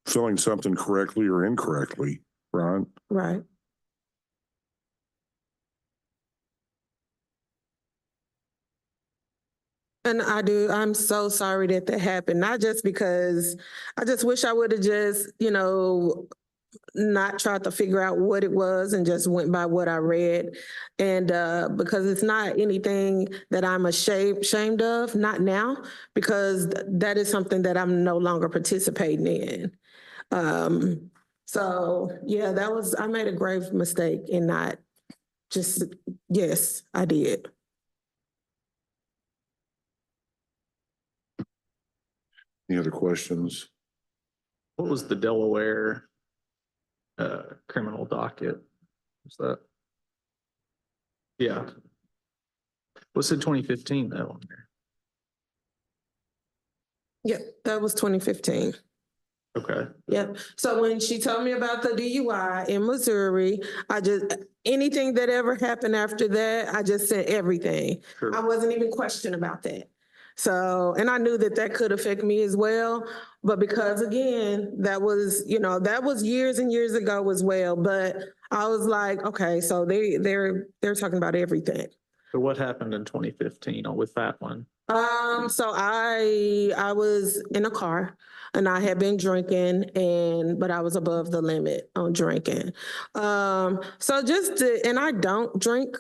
filling something correctly or incorrectly, right? Right. And I'm so sorry that happened, not just because I just wish I would have just, not tried to figure out what it was and just went by what I read. And because it's not anything that I'm ashamed of, not now, because that is something that I'm no longer participating in. So yeah, I made a grave mistake in not just, yes, I did. Any other questions? What was the Delaware criminal docket? Was that? Yeah. What's the 2015 though on there? Yeah, that was 2015. Okay. Yep. So when she told me about the DUI in Missouri, anything that ever happened after that, I just sent everything. Sure. I wasn't even questioned about that. So, and I knew that could affect me as well. But because again, that was years and years ago as well. But I was like, okay, so they're talking about everything. So what happened in 2015 with that one? So I was in a car and I had been drinking but I was above the limit on drinking. And I don't drink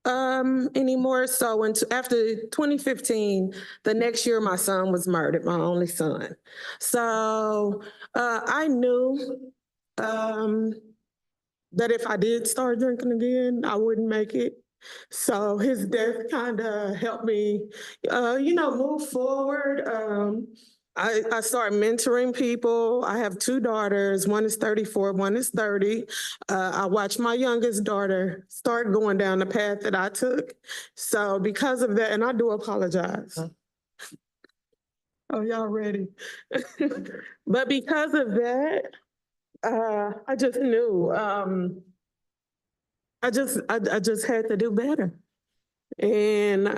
anymore. So after 2015, the next year my son was murdered, my only son. So I knew that if I did start drinking again, I wouldn't make it. So his death kind of helped me, move forward. I started mentoring people. I have 2 daughters. One is 34, one is 30. I watched my youngest daughter start going down the path that I took. So because of that, and I do apologize. Oh, y'all ready? But because of that, I just knew. I just had to do better. And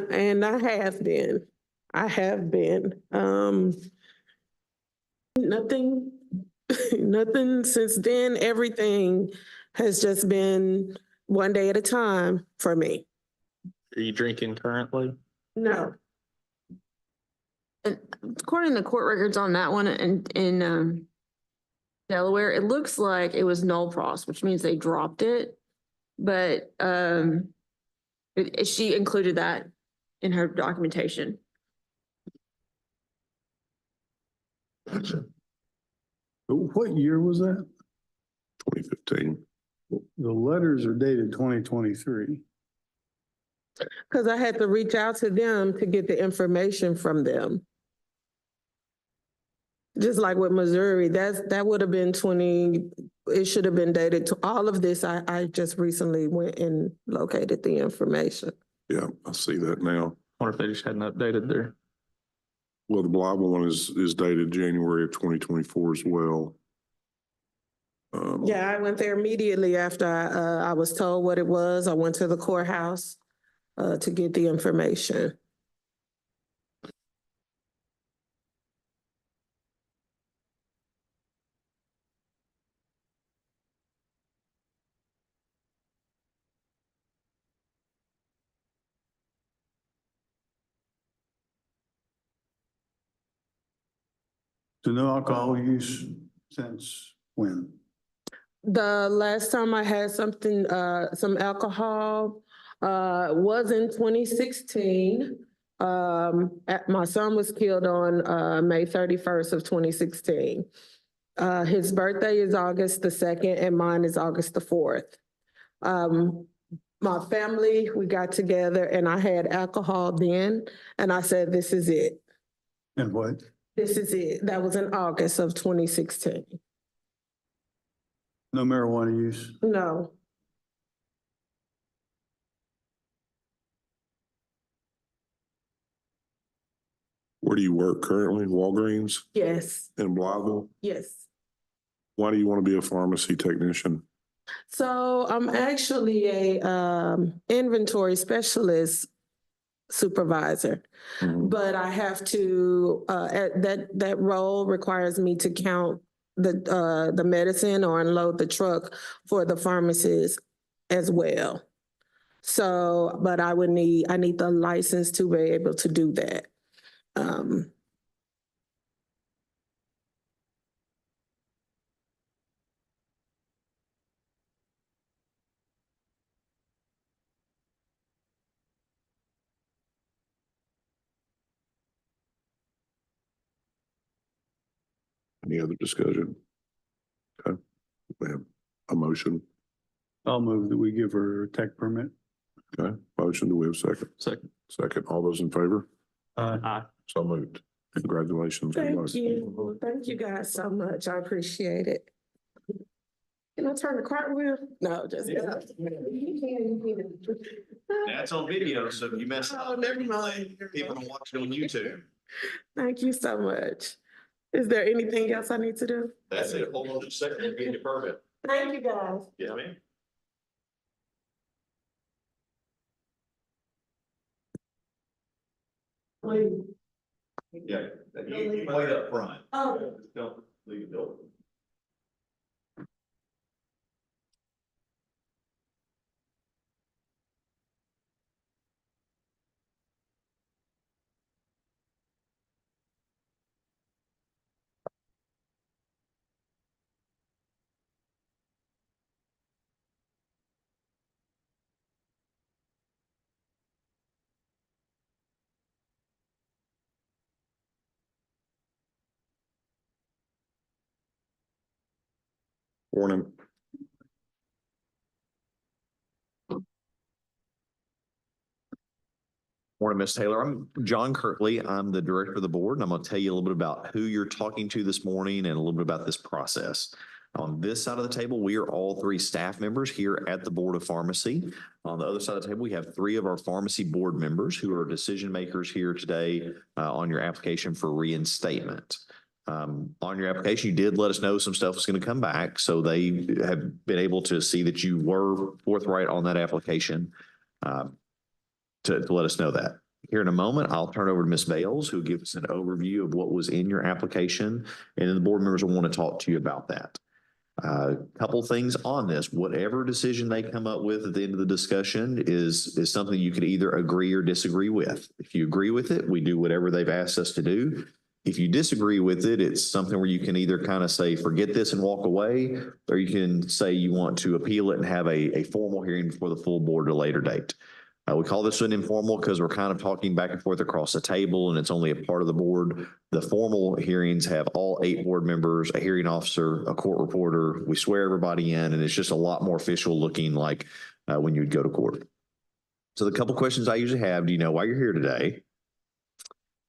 I have been. Nothing nothing since then. Everything has just been one day at a time for me. Are you drinking currently? No. And according to court records on that one in Delaware, it looks like it was null pros, which means they dropped it. But she included that in her documentation. Gotcha. What year was that? 2015. The letters are dated 2023. Because I had to reach out to them to get the information from them. Just like with Missouri, that would have been it should have been dated to all of this. I just recently went and located the information. Yeah, I see that now. I wonder if they just hadn't updated their. Well, the Bible one is dated January of 2024 as well. Yeah, I went there immediately after I was told what it was. I went to the courthouse to get the information. So no alcohol use since when? The last time I had something, some alcohol, was in 2016. My son was killed on, May 31st of 2016. His birthday is August the 2nd and mine is August the 4th. My family, we got together and I had alcohol then, and I said, this is it. And what? This is it. That was in August of 2016. No marijuana use? No, Where do you work currently? Walgreens yes, in Blytheville? yes. Why do you want to be a pharmacy technician? So I'm actually a inventory specialist supervisor, but I have to, that role requires me to count the medicine or unload the truck for the pharmacist as well. So, but I need the license to be able to do that. Any other discussion? Okay, we have a motion. I'll move that we give her a tech permit. Okay, motion, do we have a second? Second. Second, all those in favor? Aye. So moved. Congratulations. Good luck. Thank you. Thank you guys so much. I appreciate it. Can I turn the cartwheel? No, just. That's on video, so if you mess Oh, up, never mind. people can watch it on YouTube. Thank you so much. Is there anything else I need to do? That's it. Hold on just a second. We'll get your permit. Thank you, guys. Yeah, man. Yeah, you wait up front. Oh. Don't leave the building. Morning. Morning, Ms. Taylor. I'm John Kirtley. I'm the director of the board, and I'm going to tell you a little bit about who you're talking to this morning and a little bit about this process. On this side of the table, we are all three staff members here at the Board of Pharmacy. On the other side of the table, we have three of our pharmacy board members who are decision makers here today on your application for reinstatement. On your application, you did let us know some stuff was going to come back, so they have been able to see that you were forthright on that application. To let us know that. Here in a moment, I'll turn over to Ms. Bales, who gives us an overview of what was in your application, and then the board members will want to talk to you about that. Couple things on this. Whatever decision they come up with at the end of the discussion is something you could either agree or disagree with. If you agree with it, we do whatever they've asked us to do. If you disagree with it, it's something where you can either kind of say, forget this and walk away, or you can say you want to appeal it and have a formal hearing before the full board at a later date. We call this an informal because we're kind of talking back and forth across the table and it's only a part of the board. The formal hearings have all 8 board members, a hearing officer, a court reporter. We swear everybody in, and it's just a lot more official looking like when you would go to court. So the couple questions I usually have, do you know why you're here today?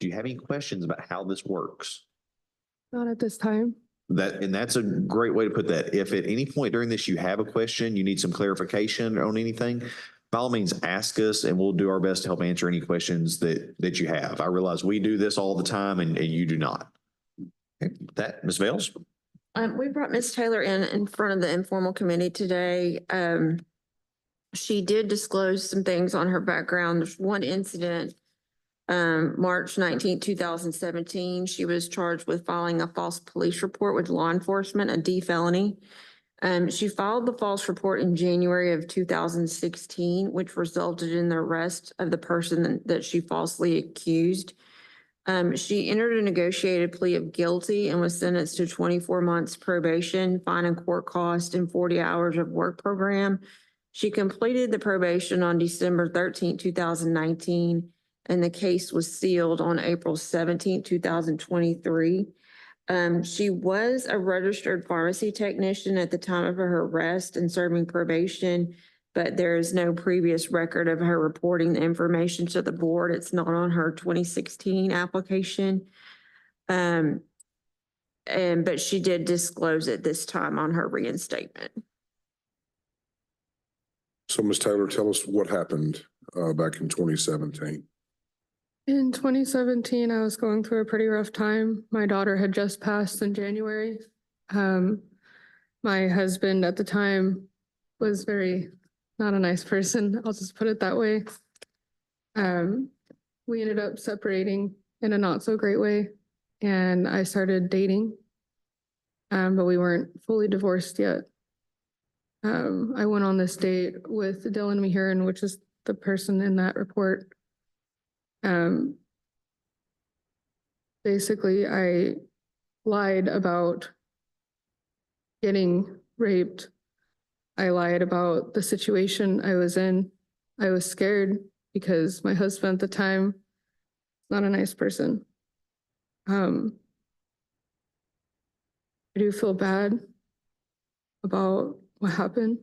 Do you have any questions about how this works? Not at this time. That's a great way to put that. If at any point during this you have a question, you need some clarification on anything, by all means, ask us and we'll do our best to help answer any questions that you have. I realize we do this all the time and you do not. Okay, that, Ms. Bales? We brought Ms. Taylor in front of the informal committee today. She did disclose some things on her background. There's one incident, March 19th, 2017. She was charged with filing a false police report with law enforcement, a D felony. She filed the false report in January of 2016, which resulted in the arrest of the person that she falsely accused. She entered a negotiated plea of guilty and was sentenced to 24 months probation, fine and court cost, and 40 hours of work program. She completed the probation on December 13th, 2019, and the case was sealed on April 17th, 2023. She was a registered pharmacy technician at the time of her arrest and serving probation, but there is no previous record of her reporting the information to the board. It's not on her 2016 application. But she did disclose it this time on her reinstatement. So Ms. Taylor, tell us what happened back in 2017. In 2017, I was going through a pretty rough time. My daughter had just passed in January. My husband at the time was very not a nice person. I'll just put it that way. We ended up separating in a not so great way, and I started dating, but we weren't fully divorced yet. I went on this date with Dylan Mehurin, which is the person in that report. Basically, I lied about getting raped. I lied about the situation I was in. I was scared because my husband at the time, not a nice person. I do feel bad about what happened.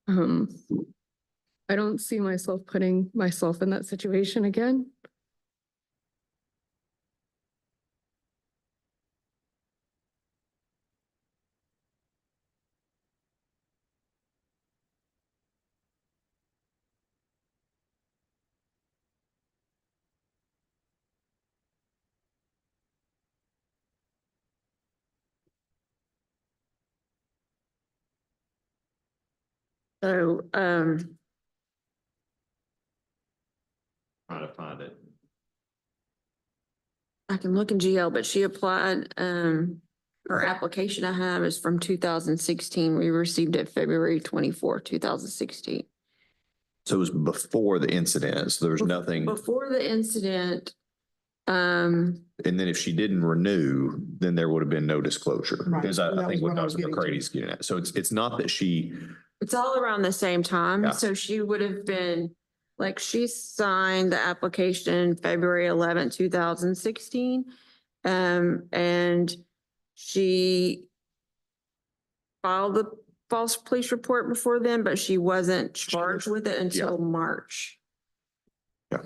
I don't see myself putting myself in that situation again. So, Trying to find it. I can look in GL, but she applied, her application I have is from 2016. We received it February 24th, 2016. So it was before the incident, so there was nothing, Before the incident, and then if she didn't renew, then there would have been no disclosure. Right. Because I That think was what what I was Dr. getting to. McCrady's getting at. So it's not that she, it's all around the same time. Yeah. So she would have been, like, she signed the application February 11th, 2016. And she filed the false police report before then, but she wasn't charged with it until March yeah.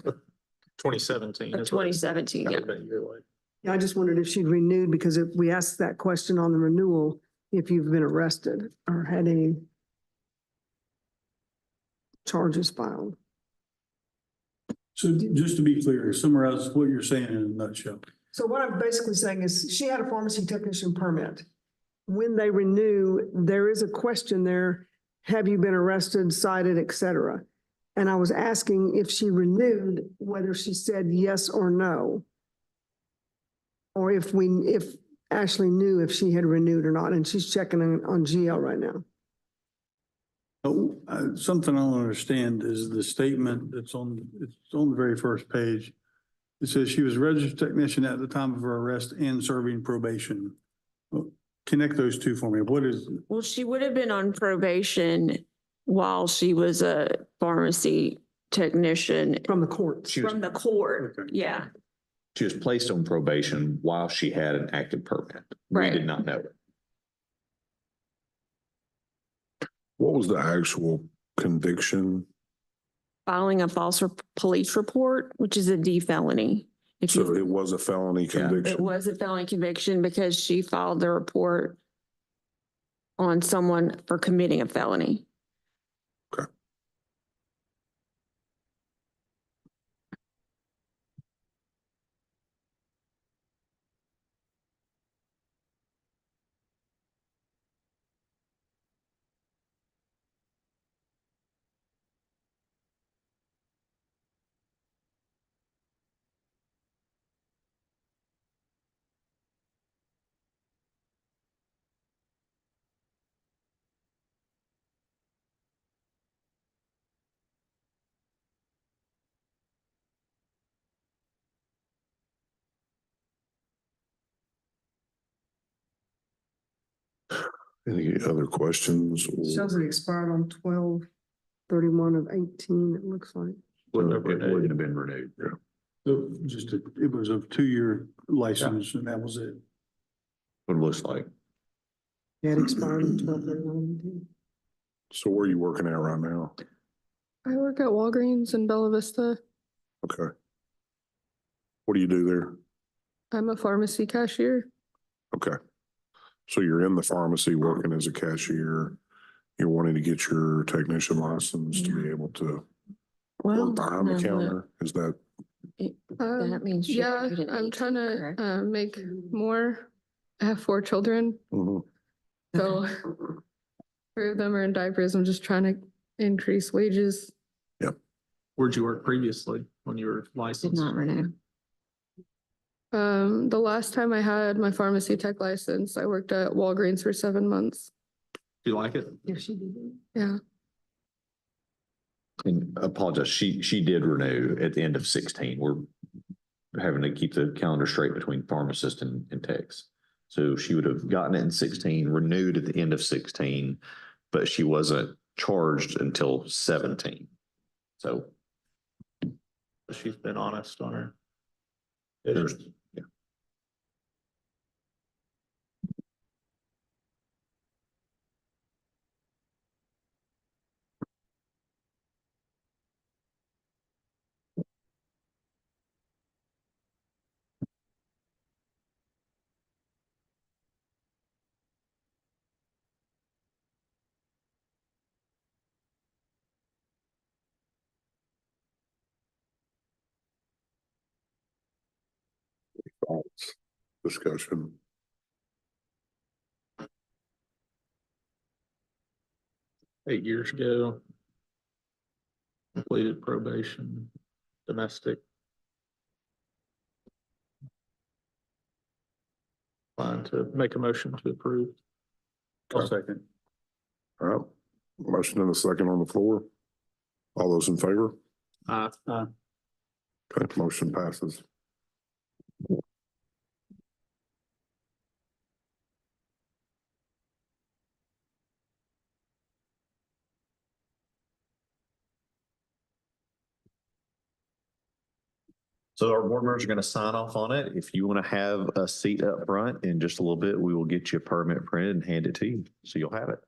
2017. of is what- 2017. Yeah. About a year later. Yeah, I just wondered if she'd renewed, because if we asked that question on the renewal, if you've been arrested or had any charges filed. So just to be clear, summarize what you're saying in a nutshell. So what I'm basically saying is she had a pharmacy technician permit. When they renew, there is a question there, have you been arrested, cited, et cetera? And I was asking if she renewed, whether she said yes or no. Or if Ashley knew if she had renewed or not, and she's checking on GL right now. Oh, something I don't understand is the statement it's on the very first page. It says she was a registered technician at the time of her arrest and serving probation. Well, connect those two for me. What is, Well, she would have been on probation while she was a pharmacy technician From the court. She was, from the court. Okay. Yeah. she was placed on probation while she had an active permit. We Right. did not know it. What was the actual conviction? Filing a false police report, which is a D felony. If So you, it was a felony Yeah. conviction? it was a felony conviction because she filed the report on someone for committing a felony. Any other questions? Shows it expired on 12/31 of 18, it looks like. Wouldn't It have wouldn't renewed. have been renewed. So it was a 2-year license and that was it. What it looks like. Yeah, it expired on 12/31. So where are you working at right now? I work at Walgreens in Bella Vista. Okay. What do you do there? I'm a pharmacy cashier. Okay. So you're in the pharmacy working as a cashier. You're wanting to get your technician license to be able to Well, work behind the no, counter? Is that, Um, means she yeah, graduated at I'm 18, trying to correct? make more. I have 4 children, Mhm. so 3 of them are in diapers. I'm just trying to increase wages. Where'd you work previously when you were Did licensed? not renew. The last time I had my pharmacy tech license, I worked at Walgreens for 7 months. Do you like it? Yeah, she did. Yeah. And apologize, she did renew at the end of 16. We're having to keep the calendar straight between pharmacist and techs. So she would have gotten it in 16, renewed at the end of 16, but she wasn't charged until 17. So She's been honest on her. there's, yeah. thoughts, discussion? 8 years ago. Completed probation, domestic. Fine to make a motion to approve. I'll second. All right. Motion and a second on the floor. All those in favor? Uh, Okay, motion passes. So our board members are going to sign off on it. If you want to have a seat up front in just a little bit, we will get you a permit printed and hand it to you. So you'll have it.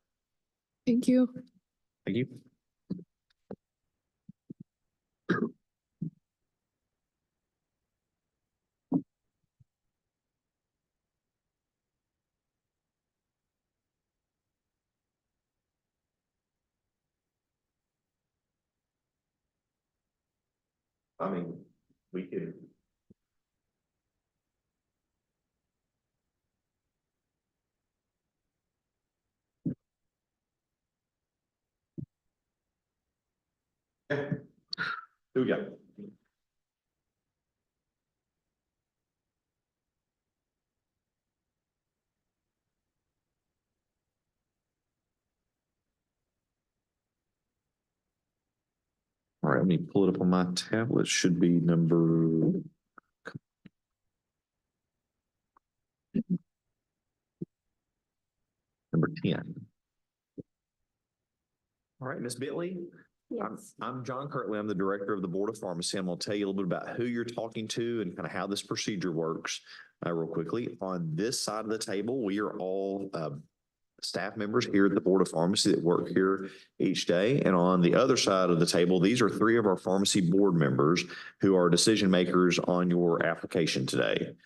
Thank you. Thank you. I mean, we could. Yeah. Who we got? All right, let me pull it up on my tablet. Should be number. Number 10. All right, Ms. Bentley. I'm John Kirtley. I'm the director of the Board of Pharmacy. I'm going to tell you a little bit about who you're talking to and kind of how this procedure works real quickly. On this side of the table, we are all staff members here at the Board of Pharmacy that work here each day. And on the other side of the table, these are 3 of our pharmacy board members who are decision makers on your application today.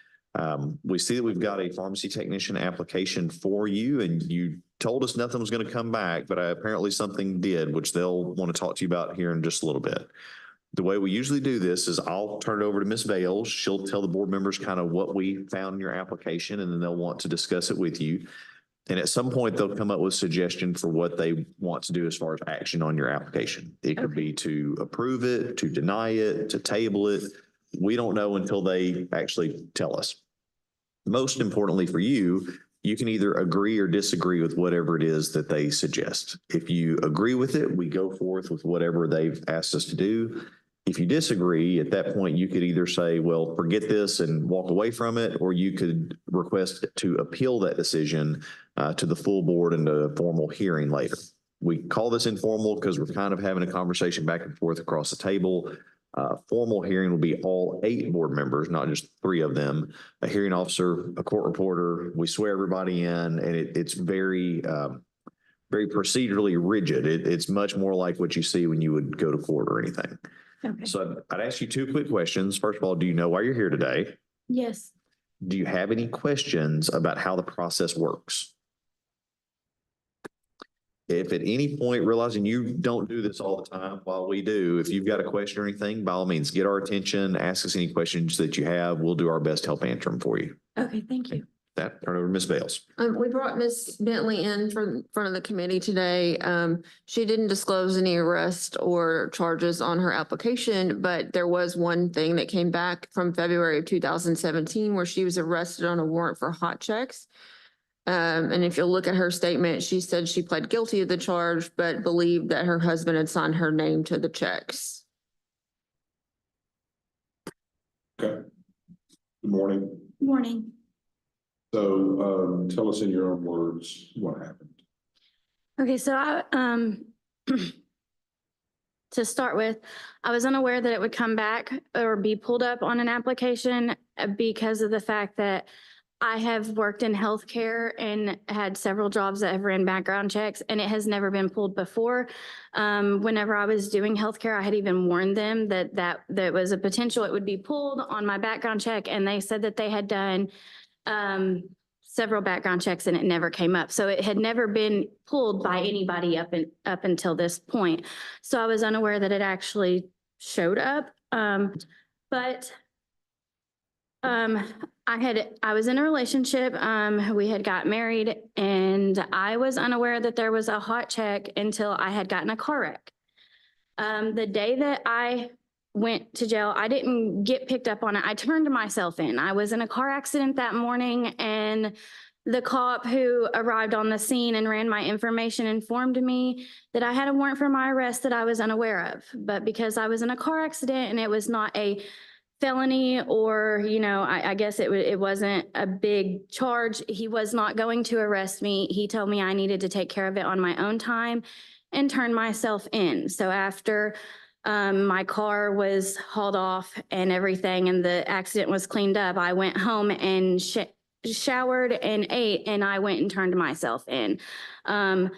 We see that we've got a pharmacy technician application for you, and you told us nothing was going to come back, but apparently something did, which they'll want to talk to you about here in just a little bit. The way we usually do this is I'll turn it over to Ms. Bales. She'll tell the board members kind of what we found in your application, and then they'll want to discuss it with you. And at some point, they'll come up with suggestion for what they want to do as far as action on your application. It could be to approve it, to deny it, to table it. We don't know until they actually tell us. Most importantly for you, you can either agree or disagree with whatever it is that they suggest. If you agree with it, we go forth with whatever they've asked us to do. If you disagree, at that point, you could either say, well, forget this and walk away from it, or you could request to appeal that decision to the full board in a formal hearing later. We call this informal because we're kind of having a conversation back and forth across the table. Formal hearing will be all 8 board members, not just 3 of them, a hearing officer, a court reporter. We swear everybody in, and it's very, very procedurally rigid. It's much more like what you see when you would go to court or anything. Okay. So I'd ask you 2 quick questions. First of all, do you know why you're here today? Yes. Do you have any questions about how the process works? If at any point, realizing you don't do this all the time while we do, if you've got a question or anything, by all means, get our attention, ask us any questions that you have. We'll do our best to help answer them for you. Okay, thank you. That, turn over to Ms. Bales. We brought Ms. Bentley in from front of the committee today. She didn't disclose any arrest or charges on her application, but there was one thing that came back from February of 2017 where she was arrested on a warrant for hot checks. And if you look at her statement, she said she pled guilty of the charge, but believed that her husband had signed her name to the checks. Okay. Good morning. Morning. So tell us in your own words what happened. Okay, so to start with, I was unaware that it would come back or be pulled up on an application because of the fact that I have worked in healthcare and had several jobs that have ran background checks, and it has never been pulled before. Whenever I was doing healthcare, I had even warned them that was a potential it would be pulled on my background check, and they said that they had done several background checks and it never came up. So it had never been pulled by anybody up until this point. So I was unaware that it actually showed up. But I was in a relationship. We had got married, and I was unaware that there was a hot check until I had gotten a car wreck. The day that I went to jail, I didn't get picked up on it. I turned myself in. I was in a car accident that morning, and the cop who arrived on the scene and ran my information informed me that I had a warrant for my arrest that I was unaware of. But because I was in a car accident and it was not a felony, or, I guess it wasn't a big charge, he was not going to arrest me. He told me I needed to take care of it on my own time and turn myself in. So after my car was hauled off and everything, and the accident was cleaned up, I went home and showered and ate, and I went and turned myself in. I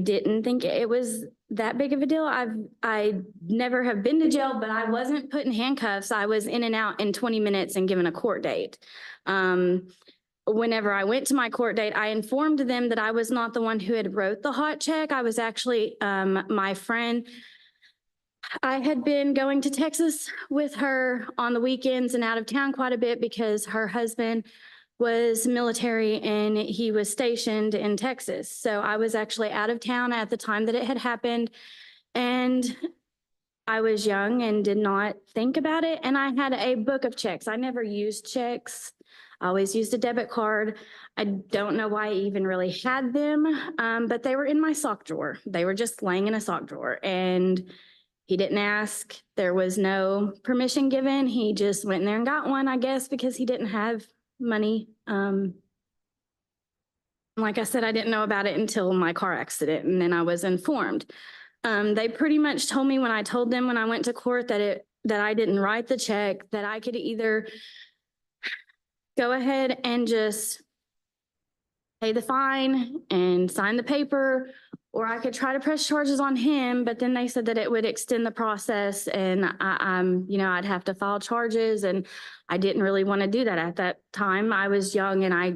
didn't think it was that big of a deal. I never have been to jail, but I wasn't put in handcuffs. I was in and out in 20 minutes and given a court date. Whenever I went to my court date, I informed them that I was not the one who had wrote the hot check. I was actually my friend. I had been going to Texas with her on the weekends and out of town quite a bit because her husband was military and he was stationed in Texas. So I was actually out of town at the time that it had happened, and I was young and did not think about it. And I had a book of checks. I never used checks. I always used a debit card. I don't know why I even really had them, but they were in my sock drawer. They were just laying in a sock drawer, and he didn't ask. There was no permission given. He just went in there and got one, I guess, because he didn't have money. Like I said, I didn't know about it until my car accident, and then I was informed. They pretty much told me when I told them when I went to court that I didn't write the check, that I could either go ahead and just pay the fine and sign the paper, or I could try to press charges on him. But then they said that it would extend the process, and I'd have to file charges, and I didn't really want to do that at that time. I was young, and I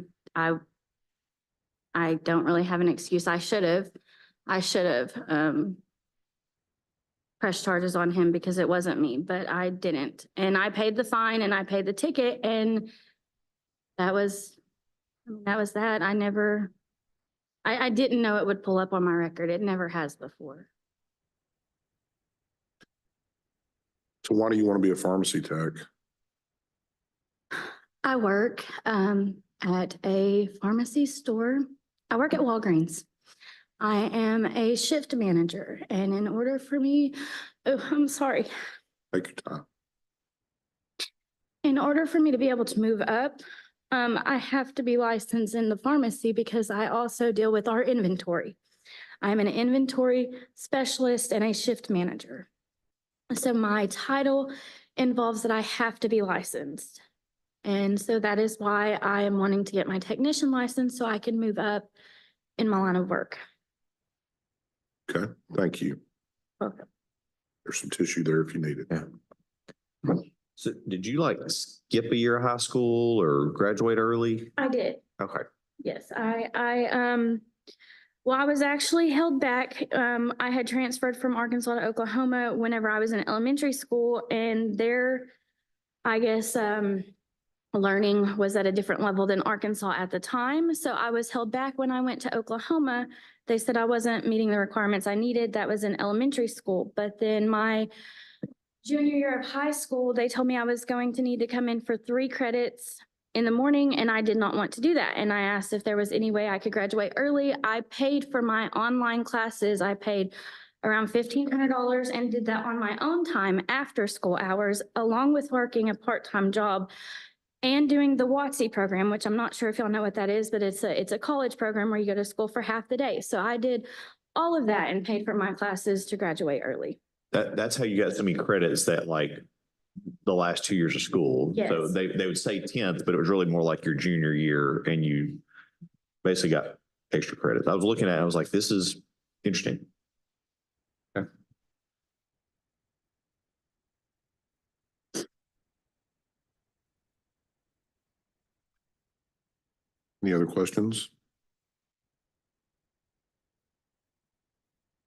don't really have an excuse. I should have pressed charges on him because it wasn't me, but I didn't. And I paid the fine and I paid the ticket, and that was that. I didn't know it would pull up on my record. It never has before. So why do you want to be a pharmacy tech? I work at a pharmacy store. I work at Walgreens. I am a shift manager, and in order for me, oh, I'm sorry. Take your time. In order for me to be able to move up, I have to be licensed in the pharmacy because I also deal with our inventory. I'm an inventory specialist and a shift manager. So my title involves that I have to be licensed. And so that is why I am wanting to get my technician license so I can move up in my line of work. Okay, thank you. Welcome. There's some tissue there if you need it. Yeah. So did you like skip a year of high school or graduate early? I did. Okay. Yes, well, I was actually held back. I had transferred from Arkansas to Oklahoma whenever I was in elementary school, and there, I guess, learning was at a different level than Arkansas at the time. So I was held back when I went to Oklahoma. They said I wasn't meeting the requirements I needed. That was in elementary school. But then my junior year of high school, they told me I was going to need to come in for 3 credits in the morning, and I did not want to do that. And I asked if there was any way I could graduate early. I paid for my online classes. I paid around $1,500 and did that on my own time after school hours, along with working a part-time job and doing the WOTC program, which I'm not sure if y'all know what that is, but it's a college program where you go to school for half the day. So I did all of that and paid for my classes to graduate early. That's how you got so many credits that like the last 2 years of school. So Yes. they would say 10th, but it was really more like your junior year and you basically got extra credits. I was looking at it, I was like, this is interesting. Okay. Any other questions?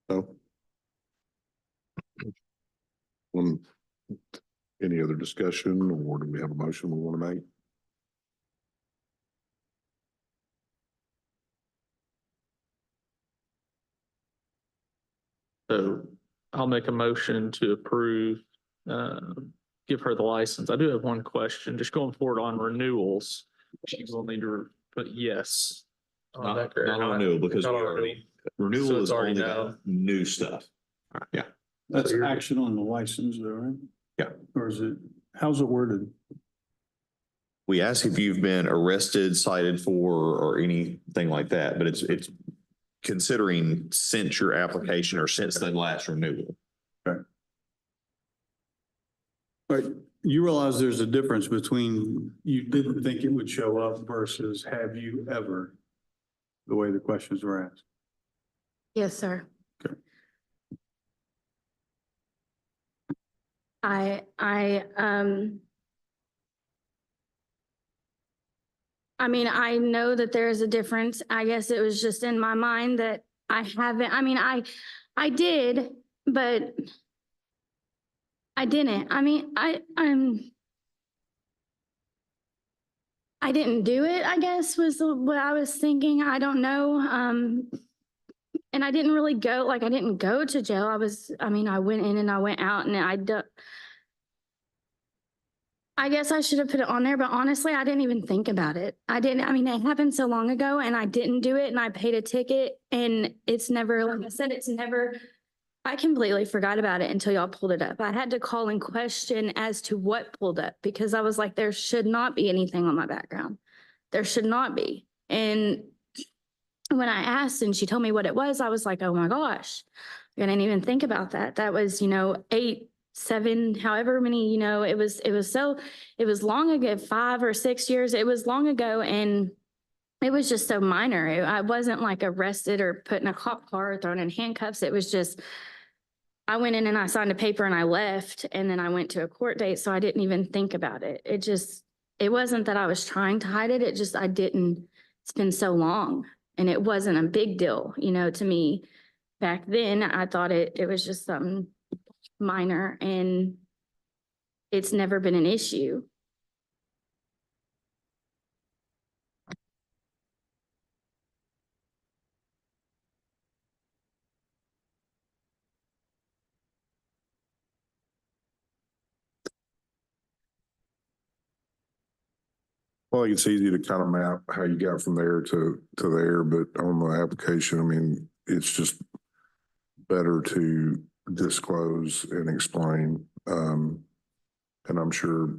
No? Any other discussion, or do we have a motion we want to make? So I'll make a motion to approve, give her the license. I do have one question, just going forward on renewals. She will need to put yes. on that, correct? Not on renewal because we Not on already, So renewal it's is already only now. got new stuff. Yeah. That's action on the license though, right? Yeah. Or is it, how's it worded? We ask if you've been arrested, cited for, or anything like that, but it's considering since your application or since the last renewal. But you realize there's a difference between you didn't think it would show up versus have you ever, the way the questions were asked. Yes, sir. Okay. I mean, I know that there is a difference. I guess it was just in my mind that I haven't, I mean, I did, but I didn't. I mean, I didn't do it, I guess, was what I was thinking. I don't know. And I didn't really go, like, I didn't go to jail. I mean, I went in and I went out, and I guess I should have put it on there, but honestly, I didn't even think about it. I mean, it happened so long ago and I didn't do it and I paid a ticket and it's never, like I said, I completely forgot about it until y'all pulled it up. I had to call and question as to what pulled up because I was like, there should not be anything on my background. There should not be. And when I asked and she told me what it was, I was like, oh my gosh, I didn't even think about that. That was, 8, 7, however many, it was long ago, 5 or 6 years. It was long ago. And it was just so minor. I wasn't like arrested or put in a cop car or thrown in handcuffs. It was just, I went in and I signed a paper and I left and then I went to a court date. So I didn't even think about it. It wasn't that I was trying to hide it. It's been so long and it wasn't a big deal, to me. Back then, I thought it was just something minor and it's never been an issue. Well, it's easy to kind of map how you got from there to there, but on the application, I mean, it's just better to disclose and explain. And I'm sure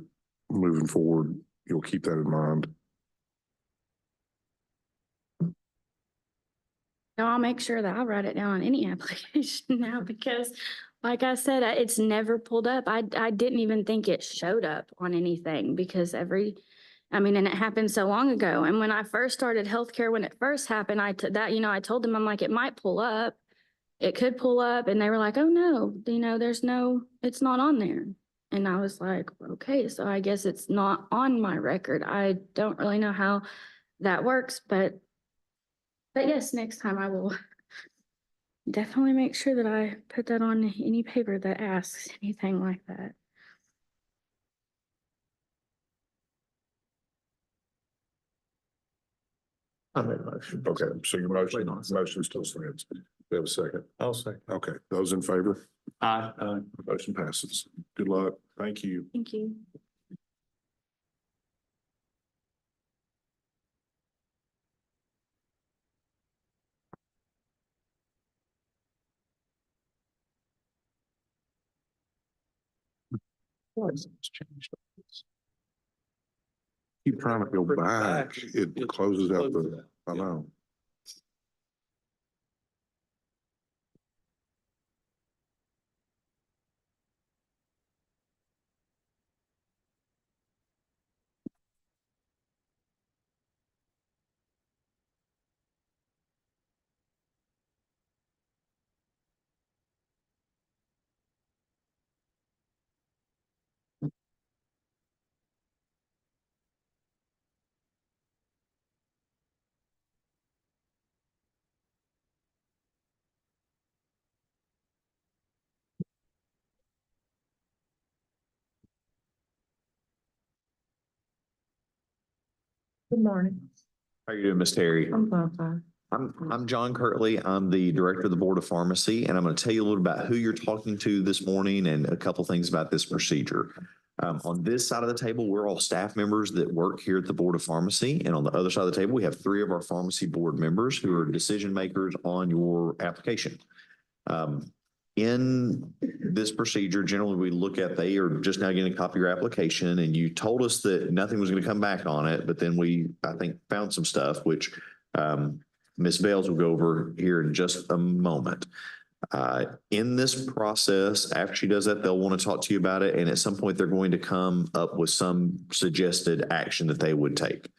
moving forward, you'll keep that in mind. No, I'll make sure that I write it down on any application now because like I said, it's never pulled up. I didn't even think it showed up on anything because and it happened so long ago. And when I first started healthcare, when it first happened, I told them, I'm like, it might pull up. It could pull up. And they were like, oh no, it's not on there. And I was like, okay, so I guess it's not on my record. I don't really know how that works, but yes, next time I will definitely make sure that I put that on any paper that asks anything like that. I made a motion. Okay, so your motion still stands. We have a second. I'll second. Okay, those in favor? Aye. Motion passes. Good luck. Thank you. Thank you. Keep trying to go back. It closes out the, I know. Good morning. How are you doing, Ms. Terry? I'm fine. I'm John Kirtley. I'm the Director of the Board of Pharmacy, and I'm going to tell you a little about who you're talking to this morning and a couple things about this procedure. On this side of the table, we're all staff members that work here at the Board of Pharmacy. And on the other side of the table, we have 3 of our pharmacy board members who are decision makers on your application. In this procedure, generally we look at, they are just now getting a copy of your application and you told us that nothing was going to come back on it, but then I think, found some stuff, which Ms. Bales will go over here in just a moment. In this process, after she does that, they'll want to talk to you about it. And at some point, they're going to come up with some suggested action that they would take.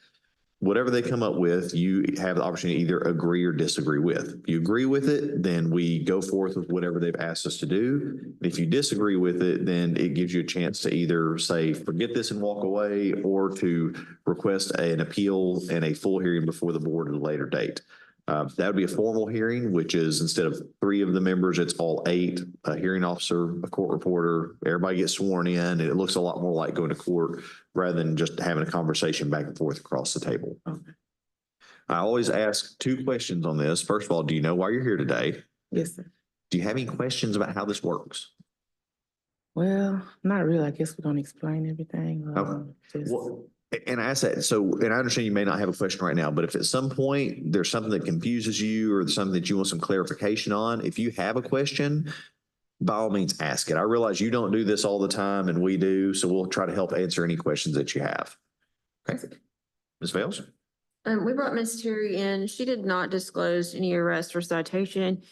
Whatever they come up with, you have the opportunity to either agree or disagree with. If you agree with it, then we go forth with whatever they've asked us to do. If you disagree with it, then it gives you a chance to either say, forget this and walk away, or to request an appeal and a full hearing before the board at a later date. That would be a formal hearing, which is instead of 3 of the members, it's all 8, a hearing officer, a court reporter, everybody gets sworn in, and it looks a lot more like going to court rather than just having a conversation back and forth across the table. Okay. I always ask 2 questions on this. First of all, do you know why you're here today? Yes, sir. Do you have any questions about how this works? Well, not really. I guess we're gonna explain everything. Well, and I ask that, and I understand you may not have a question right now, but if at some point there's something that confuses you or something that you want some clarification on, if you have a question, by all means ask it. I realize you don't do this all the time and we do, so we'll try to help answer any questions that you have. Okay. Ms. Vales? We brought Ms. Terry in. She did not disclose any arrest or citation.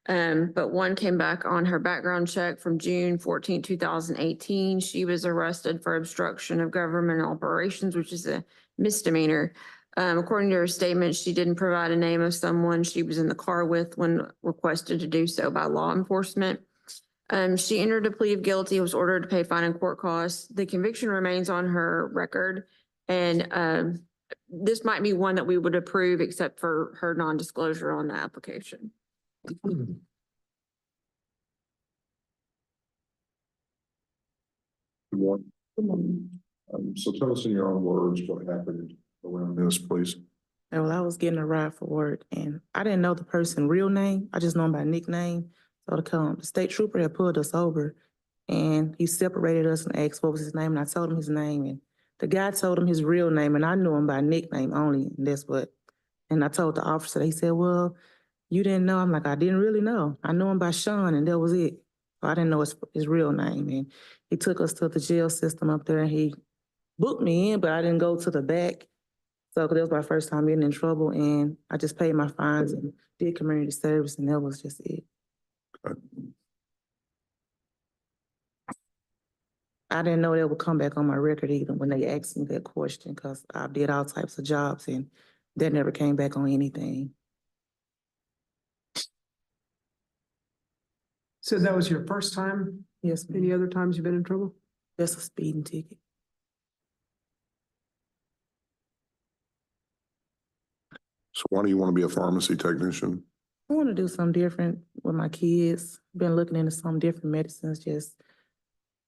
But one came back on her background check from June 14, 2018. She was arrested for obstruction of government operations, which is a misdemeanor. According to her statement, she didn't provide a name of someone she was in the car with when requested to do so by law enforcement. She entered a plea of guilty, was ordered to pay fine and court costs. The conviction remains on her record. And this might be one that we would approve except for her non-disclosure on the application. So tell us in your own words what happened around this, please. Well, I was getting a ride for work and I didn't know the person's real name. I just know him by nickname. So the state trooper had pulled us over and he separated us and asked what was his name. And I told him his name and the guy told him his real name and I knew him by nickname only. And I told the officer, he said, well, you didn't know? I'm like, I didn't really know. I know him by Sean and that was it. I didn't know his real name. And he took us to the jail system up there and he booked me in, but I didn't go to the back. So, 'cause that was my first time getting in trouble and I just paid my fines and did community service and that was just it. I didn't know that would come back on my record either when they asked me that question, because I did all types of jobs and that never came back on anything. So that was your first time? Yes, Any ma'am. other times you've been in trouble? Just a speeding ticket. So why do you want to be a pharmacy technician? I want to do something different with my kids. Been looking into some different medicines. Just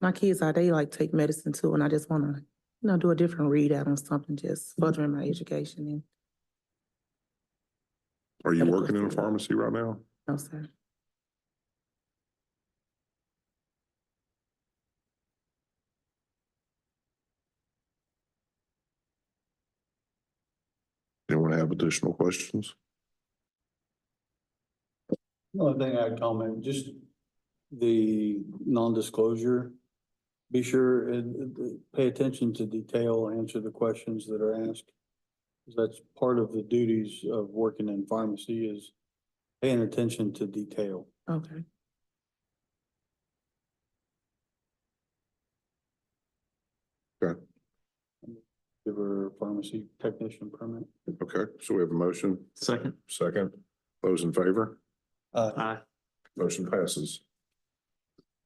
my kids they like take medicine too, and I just want to, do a different readout on something, just furthering my education. And Are you working in a pharmacy right now? no, sir. Anyone have additional questions? The only thing I'd comment, just the non-disclosure. Be sure and pay attention to detail, answer the questions that are asked. 'Cause that's part of the duties of working in pharmacy is paying attention to detail. Okay. Okay, Give her a pharmacy technician permit. okay, so we have a motion. Second. Second, those in favor? Aye. Motion passes.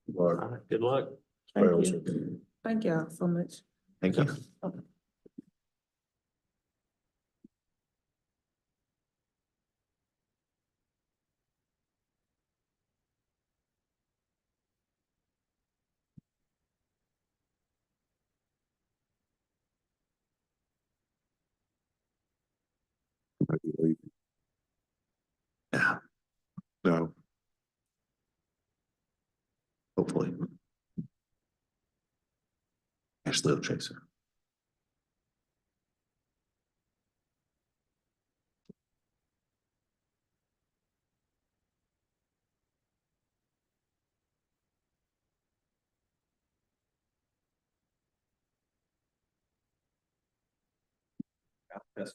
But Good luck. Thank fails. you. Thank y'all so much. Thank you. Yeah, No, hopefully. Ashley will chase her. Yes.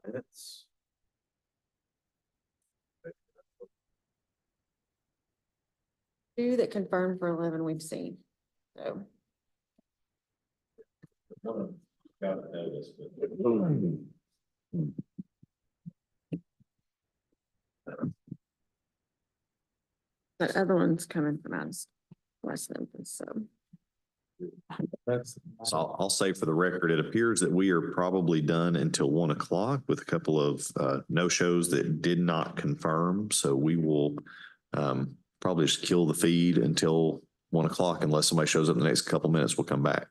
Minutes. Two that confirmed for 11 we've seen, so. That other one's coming from out of West Memphis, so. So I'll say for the record, it appears that we are probably done until 1 o'clock with a couple of no-shows that did not confirm. So we will probably just kill the feed until 1 o'clock unless somebody shows up in the next couple minutes, we'll come back.